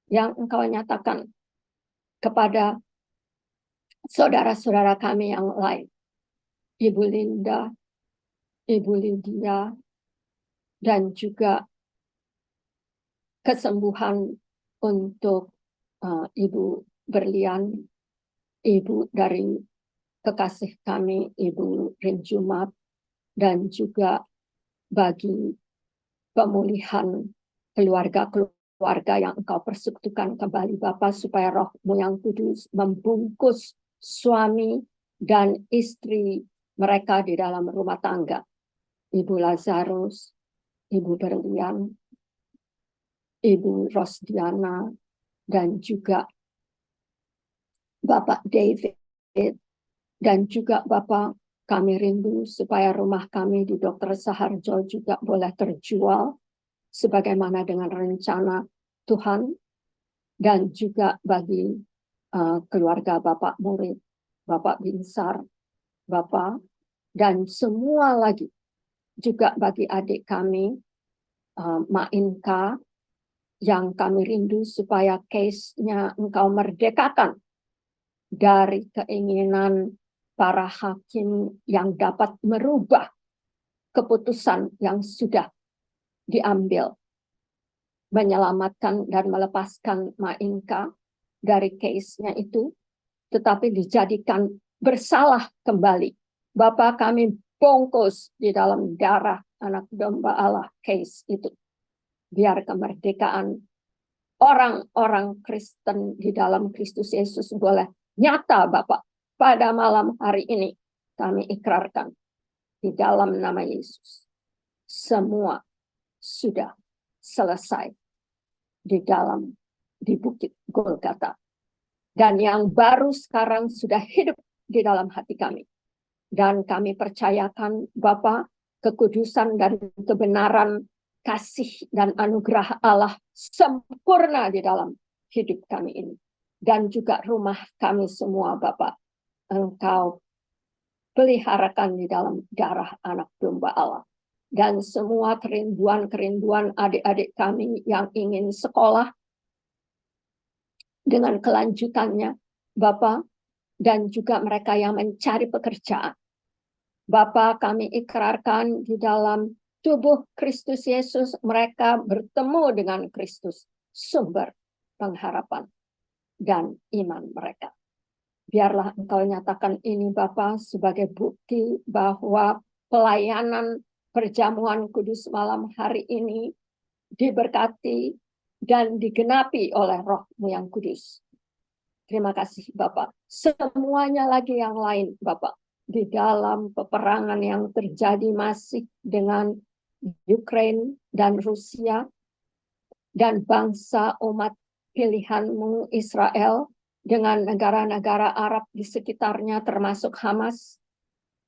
yang Engkau nyatakan kepada saudara-saudara kami yang lain. Ibu Linda, Ibu Lydia, dan juga kesembuhan untuk Ibu Berlian, Ibu dari kekasih kami, Ibu Rinjumat, dan juga bagi pemulihan keluarga-keluarga yang Engkau persekutukan kembali, Bapa, supaya Roh-Mu yang kudus membungkus suami dan istri mereka di dalam rumah tangga. Ibu Lazarus, Ibu Berlian, Ibu Rosdiana, dan juga Bapak David, dan juga Bapak, kami rindu supaya rumah kami di Dr. Saharjo juga boleh terjual sebagaimana dengan rencana Tuhan, dan juga bagi keluarga Bapak Murid, Bapak Binsar, Bapak, dan semua lagi juga bagi adik kami, Mak Inka, yang kami rindu supaya case-nya Engkau merdekakan dari keinginan para hakim yang dapat merubah keputusan yang sudah diambil, menyelamatkan dan melepaskan Mainka dari case-nya itu, tetapi dijadikan bersalah kembali. Bapa, kami bungkus di dalam darah anak domba Allah case itu. Biar kemerdekaan orang-orang Kristen di dalam Kristus Yesus boleh nyata, Bapak. Pada malam hari ini kami ikrarkan di dalam nama Yesus. Semua sudah selesai di Bukit Golgota. Dan yang baru sekarang sudah hidup di dalam hati kami. Dan kami percayakan Bapa, kekudusan dan kebenaran, kasih dan anugerah Allah sempurna di dalam hidup kami ini. Dan juga rumah kami semua, Bapak. Engkau peliharakan di dalam darah anak domba Allah. Dan semua kerinduan-kerinduan adik-adik kami yang ingin sekolah dengan kelanjutannya, Bapak, dan juga mereka yang mencari pekerjaan. Bapak, kami ikrarkan di dalam tubuh Kristus Yesus, mereka bertemu dengan Kristus, sumber pengharapan dan iman mereka. Biarlah Engkau nyatakan ini, Bapa, sebagai bukti bahwa pelayanan perjamuan kudus malam hari ini diberkati dan digenapi oleh Roh-Mu yang kudus. Terima kasih, Bapak. Semuanya lagi yang lain, Bapak, di dalam peperangan yang terjadi masih dengan Ukraina dan Rusia dan bangsa umat pilihan-Mu Israel dengan negara-negara Arab di sekitarnya termasuk Hamas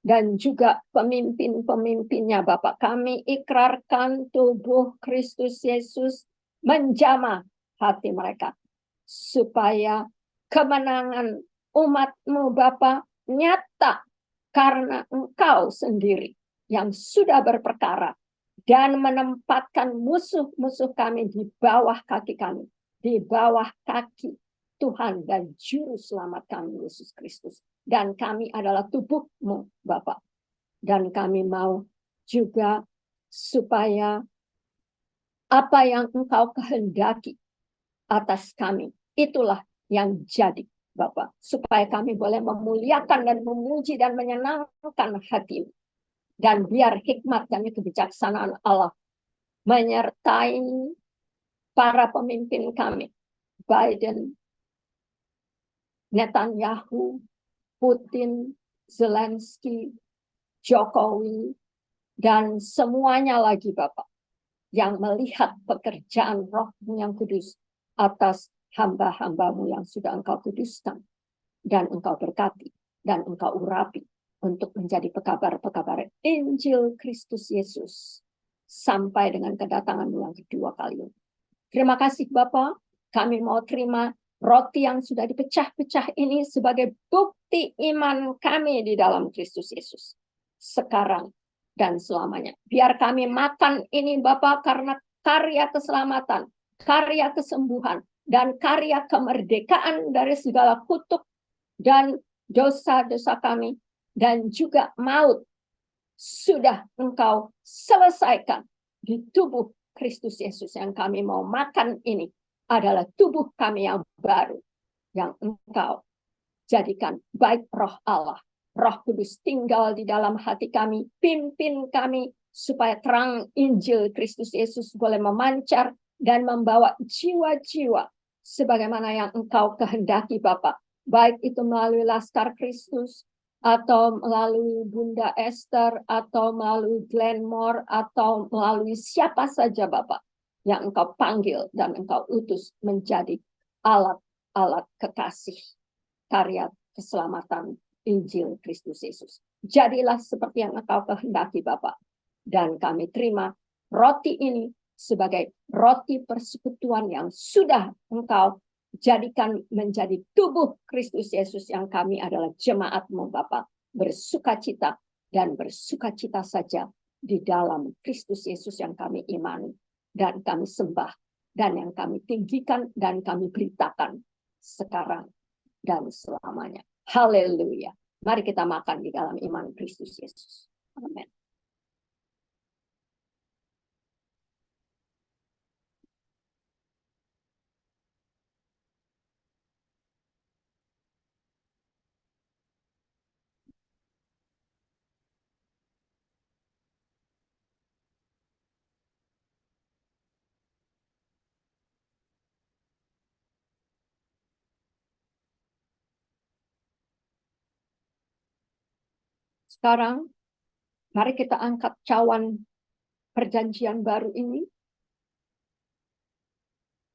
dan juga pemimpin-pemimpinnya, Bapak. Kami ikrarkan tubuh Kristus Yesus menjamah hati mereka supaya kemenangan umat-Mu, Bapa, nyata karena Engkau sendiri yang sudah berperkara dan menempatkan musuh-musuh kami di bawah kaki kami, di bawah kaki Tuhan dan Juru Selamat kami, Yesus Kristus. Dan kami adalah tubuh-Mu, Bapa. Dan kami mau juga supaya apa yang Engkau kehendaki atas kami, itulah yang jadi, Bapak. Supaya kami boleh memuliakan dan memuji dan menyenangkan hati-Mu. Dan biar hikmat dan kebijaksanaan Allah menyertai para pemimpin kami. Biden, Netanyahu, Putin, Zelensky, Jokowi, dan semuanya lagi, Bapak. Yang melihat pekerjaan Roh-Mu yang kudus atas hamba-hamba-Mu yang sudah Engkau kuduskan. Dan Engkau berkati, dan Engkau urapi untuk menjadi pekabar-pekabar Injil Kristus Yesus sampai dengan kedatangan-Mu yang kedua kali. Terima kasih, Bapak. Kami mau terima roti yang sudah dipecah-pecah ini sebagai bukti iman kami di dalam Kristus Yesus sekarang dan selamanya. Biar kami makan ini, Bapak, karena karya keselamatan, karya kesembuhan, dan karya kemerdekaan dari segala kutuk dan dosa-dosa kami, dan juga maut sudah Engkau selesaikan di tubuh Kristus Yesus. Yang kami mau makan ini adalah tubuh kami yang baru, yang Engkau jadikan baik Roh Allah, Roh Kudus tinggal di dalam hati kami, pimpin kami supaya terang Injil Kristus Yesus boleh memancar dan membawa jiwa-jiwa sebagaimana yang Engkau kehendaki, Bapak. Baik itu melalui Laskar Kristus, atau melalui Bunda Esther, atau melalui Glenmore, atau melalui siapa saja, Bapak, yang Engkau panggil dan Engkau utus menjadi alat-alat kekasih karya keselamatan Injil Kristus Yesus. Jadilah seperti yang Engkau kehendaki, Bapak. Dan kami terima roti ini sebagai roti persekutuan yang sudah Engkau jadikan menjadi tubuh Kristus Yesus, yang kami adalah jemaat-Mu, Bapa. Bersukacita dan bersukacita saja di dalam Kristus Yesus yang kami imani dan kami sembah dan yang kami tinggikan dan kami beritakan sekarang dan selamanya. Haleluya. Mari kita makan di dalam iman Kristus Yesus. Amin. Sekarang, mari kita angkat cawan perjanjian baru ini,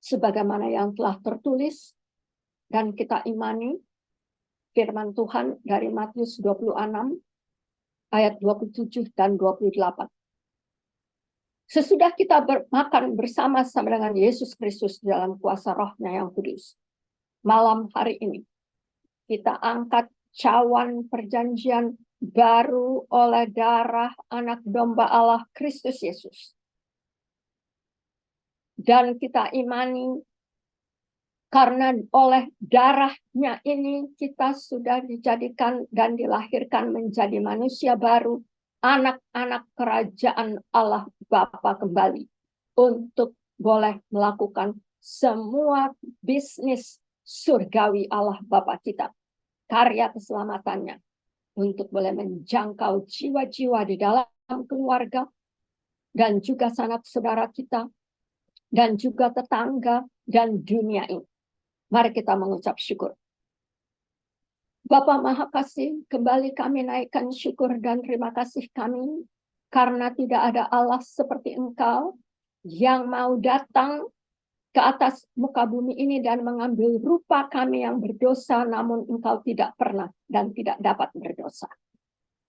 sebagaimana yang telah tertulis, dan kita imani firman Tuhan dari Matius 26, ayat 27 dan 28. Sesudah kita makan bersama-sama dengan Yesus Kristus dalam kuasa rohnya yang kudus, malam hari ini, kita angkat cawan perjanjian baru oleh darah anak domba Allah Kristus Yesus. Dan kita imani karena oleh darahnya ini kita sudah dijadikan dan dilahirkan menjadi manusia baru, anak-anak kerajaan Allah Bapa kembali, untuk boleh melakukan semua bisnis surgawi Allah Bapa kita, karya keselamatannya, untuk boleh menjangkau jiwa-jiwa di dalam keluarga, dan juga sanak saudara kita, dan juga tetangga, dan dunia ini. Mari kita mengucap syukur. Bapa Maha Kasih, kembali kami naikkan syukur dan terima kasih kami, karena tidak ada Allah seperti Engkau, yang mau datang ke atas muka bumi ini dan mengambil rupa kami yang berdosa, namun Engkau tidak pernah dan tidak dapat berdosa.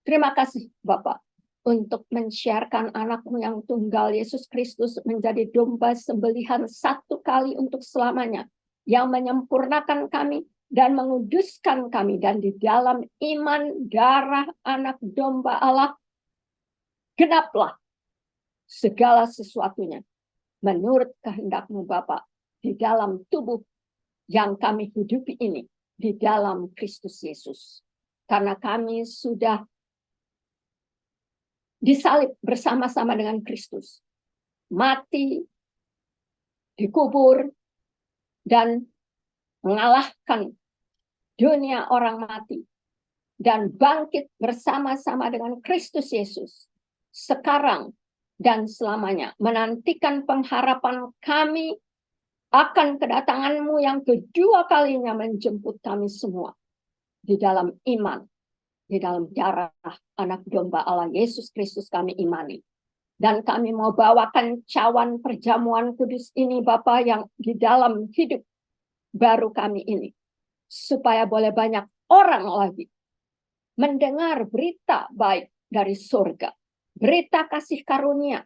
Terima kasih Bapa, untuk men-sharekan anakmu yang tunggal, Yesus Kristus, menjadi domba sembelihan satu kali untuk selamanya, yang menyempurnakan kami dan menguduskan kami, dan di dalam iman darah anak domba Allah, genaplah segala sesuatunya menurut kehendak-Mu Bapa, di dalam tubuh yang kami hidupi ini, di dalam Kristus Yesus. Karena kami sudah disalib bersama-sama dengan Kristus, mati, dikubur, dan mengalahkan dunia orang mati, dan bangkit bersama-sama dengan Kristus Yesus sekarang dan selamanya, menantikan pengharapan kami akan kedatangan-Mu yang kedua kalinya menjemput kami semua di dalam iman, di dalam darah anak domba Allah Yesus Kristus kami imani. Dan kami mau bawakan cawan perjamuan kudus ini Bapa, yang di dalam hidup baru kami ini, supaya boleh banyak orang lagi mendengar berita baik dari surga, berita kasih karunia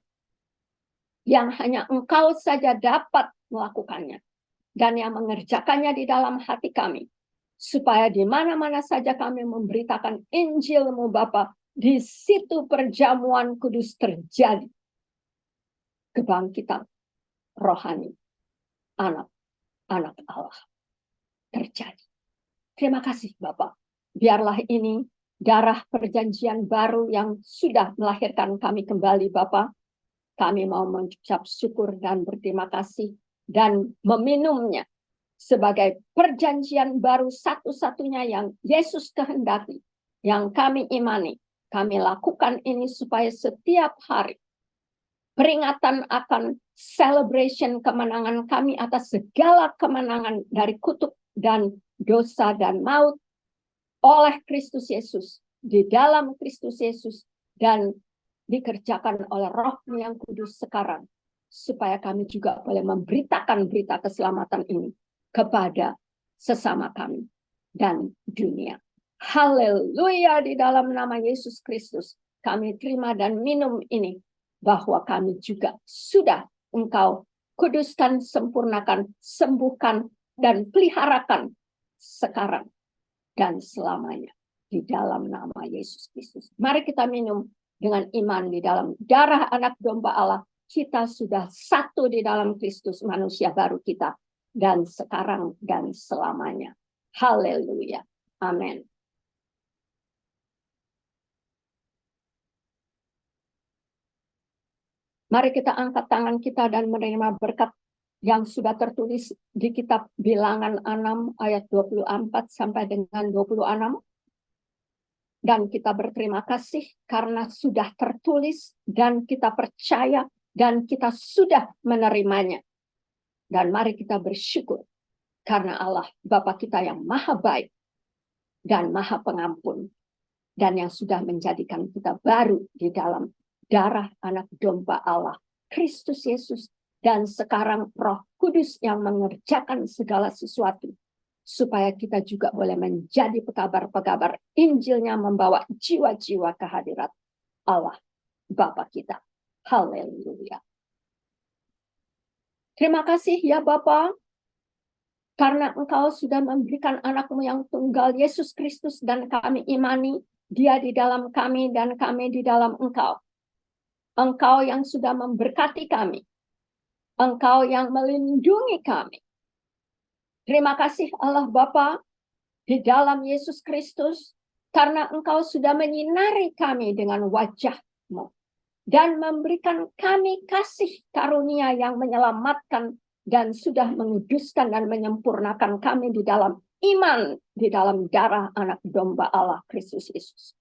yang hanya Engkau saja dapat melakukannya, dan yang mengerjakannya di dalam hati kami, supaya di mana-mana saja kami memberitakan Injil-Mu Bapa, di situ perjamuan kudus terjadi, kebangkitan rohani anak-anak Allah terjadi. Terima kasih Bapa. Biarlah ini darah perjanjian baru yang sudah melahirkan kami kembali Bapa. Kami mau mengucap syukur dan berterima kasih dan meminumnya sebagai perjanjian baru satu-satunya yang Yesus kehendaki, yang kami imani. Kami lakukan ini supaya setiap hari peringatan akan celebration kemenangan kami atas segala kemenangan dari kutuk dan dosa dan maut oleh Kristus Yesus, di dalam Kristus Yesus, dan dikerjakan oleh Roh-Mu yang kudus sekarang, supaya kami juga boleh memberitakan berita keselamatan ini kepada sesama kami dan dunia. Haleluya, di dalam nama Yesus Kristus kami terima dan minum ini, bahwa kami juga sudah Engkau kuduskan, sempurnakan, sembuhkan, dan peliharakan sekarang dan selamanya di dalam nama Yesus Kristus. Mari kita minum dengan iman di dalam darah anak domba Allah, kita sudah satu di dalam Kristus, manusia baru kita, dan sekarang dan selamanya. Haleluya. Amin. Mari kita angkat tangan kita dan menerima berkat yang sudah tertulis di kitab Bilangan 6 ayat 24 sampai dengan 26. Dan kita berterima kasih karena sudah tertulis dan kita percaya dan kita sudah menerimanya. Dan mari kita bersyukur karena Allah Bapa kita yang maha baik dan maha pengampun dan yang sudah menjadikan kita baru di dalam darah anak domba Allah, Kristus Yesus, dan sekarang Roh Kudus yang mengerjakan segala sesuatu supaya kita juga boleh menjadi pekabar-pekabar Injilnya, membawa jiwa-jiwa ke hadirat Allah Bapa kita. Haleluya. Terima kasih ya Bapa, karena Engkau sudah memberikan anakmu yang tunggal, Yesus Kristus, dan kami imani Dia di dalam kami dan kami di dalam Engkau. Engkau yang sudah memberkati kami. Engkau yang melindungi kami. Terima kasih Allah Bapa di dalam Yesus Kristus, karena Engkau sudah menyinari kami dengan wajah-Mu dan memberikan kami kasih karunia yang menyelamatkan dan sudah menguduskan dan menyempurnakan kami di dalam iman, di dalam darah anak domba Allah, Kristus Yesus.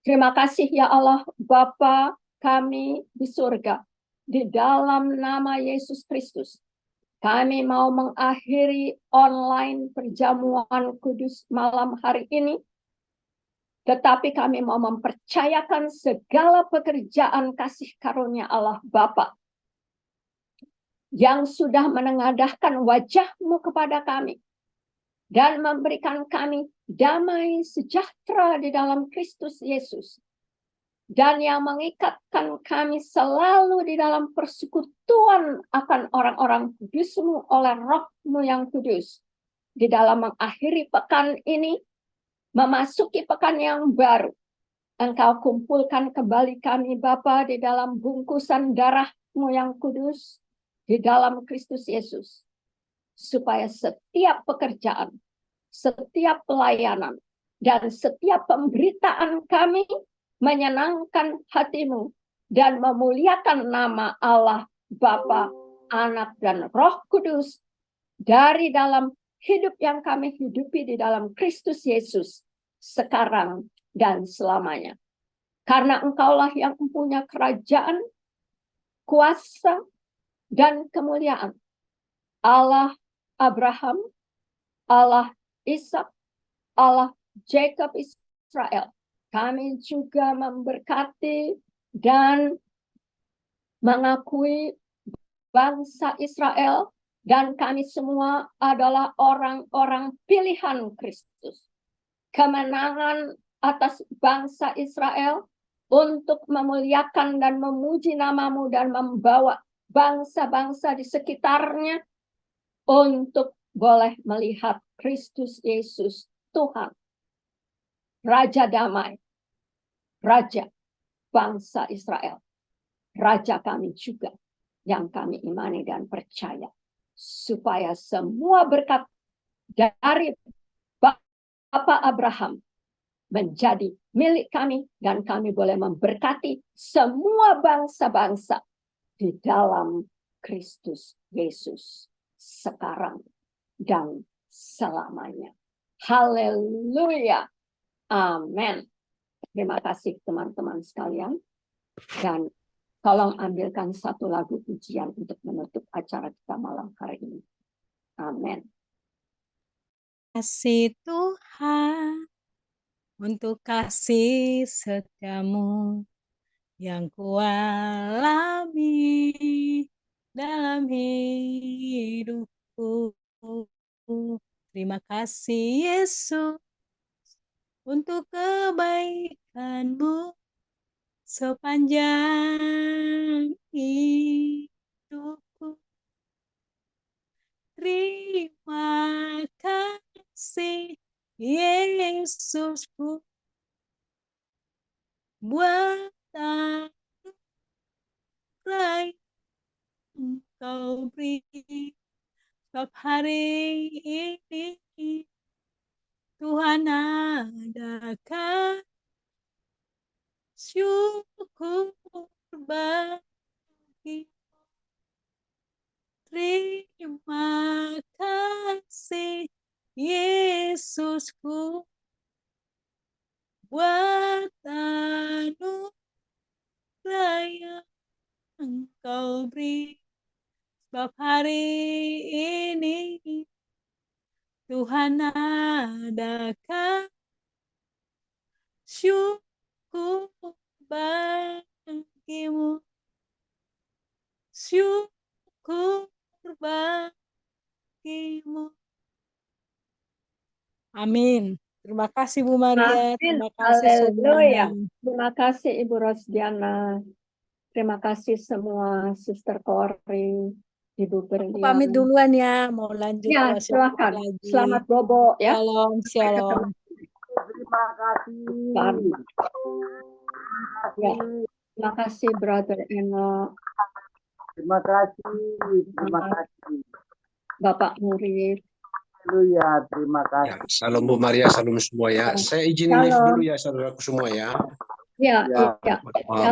Terima kasih ya Allah Bapa kami di surga, di dalam nama Yesus Kristus. Kami mau mengakhiri online perjamuan kudus malam hari ini. Tetapi kami mau mempercayakan segala pekerjaan kasih karunia Allah Bapa yang sudah menengadahkan wajah-Mu kepada kami dan memberikan kami damai sejahtera di dalam Kristus Yesus. Dan yang mengikatkan kami selalu di dalam persekutuan akan orang-orang kudus-Mu oleh Roh-Mu yang kudus. Di dalam mengakhiri pekan ini, memasuki pekan yang baru, Engkau kumpulkan kembali kami Bapa di dalam bungkusan darah-Mu yang kudus, di dalam Kristus Yesus. Supaya setiap pekerjaan, setiap pelayanan, dan setiap pemberitaan kami menyenangkan hati-Mu dan memuliakan nama Allah, Bapa, Anak, dan Roh Kudus dari dalam hidup yang kami hidupi di dalam Kristus Yesus sekarang dan selamanya. Karena Engkaulah yang mempunyai kerajaan, kuasa, dan kemuliaan. Allah Abraham, Allah Ishak, Allah Jacob Israel. Kami juga memberkati dan mengakui bangsa Israel, dan kami semua adalah orang-orang pilihan Kristus. Kemenangan atas bangsa Israel untuk memuliakan dan memuji nama-Mu dan membawa bangsa-bangsa di sekitarnya untuk boleh melihat Kristus Yesus Tuhan, Raja damai, Raja bangsa Israel, Raja kami juga yang kami imani dan percaya, supaya semua berkat dari Bapa Abraham menjadi milik kami dan kami boleh memberkati semua bangsa-bangsa di dalam Kristus Yesus sekarang dan selamanya. Haleluya. Amin. Terima kasih teman-teman sekalian. Dan tolong ambilkan satu lagu pujian untuk menutup acara kita malam hari ini. Amin. Kasih Tuhan untuk kasih setiamu yang kualami dalam hidupku. Terima kasih Yesus untuk kebaikan-Mu sepanjang hidupku. Terima kasih Yesusku buat anugerah Engkau beri. Sebab hari ini Tuhan adakan syukur bagi. Terima kasih Yesusku buat anugerah yang Engkau beri. Sebab hari ini Tuhan adakan syukur bagimu. Syukur bagimu. Amin. Terima kasih Bu Maria. Amin. Terima kasih Haleluya. semuanya. Terima kasih Ibu Rosdiana. Terima kasih semua Sister Kori, Ibu Aku pamit Berlian. duluan ya. Mau lanjut Ya, kalau siapa silakan. lagi. Selamat bobo ya. Shalom, shalom. Terima kasih. Ya. Terima kasih Brother Eno, Terima kasih. Terima kasih. Bapak Murid. Haleluya. Terima Ya, kasih. salam Bu Maria, salam semua ya. Saya izin live dulu ya saudaraku semua ya. Ya, Ya. iya. Maaf.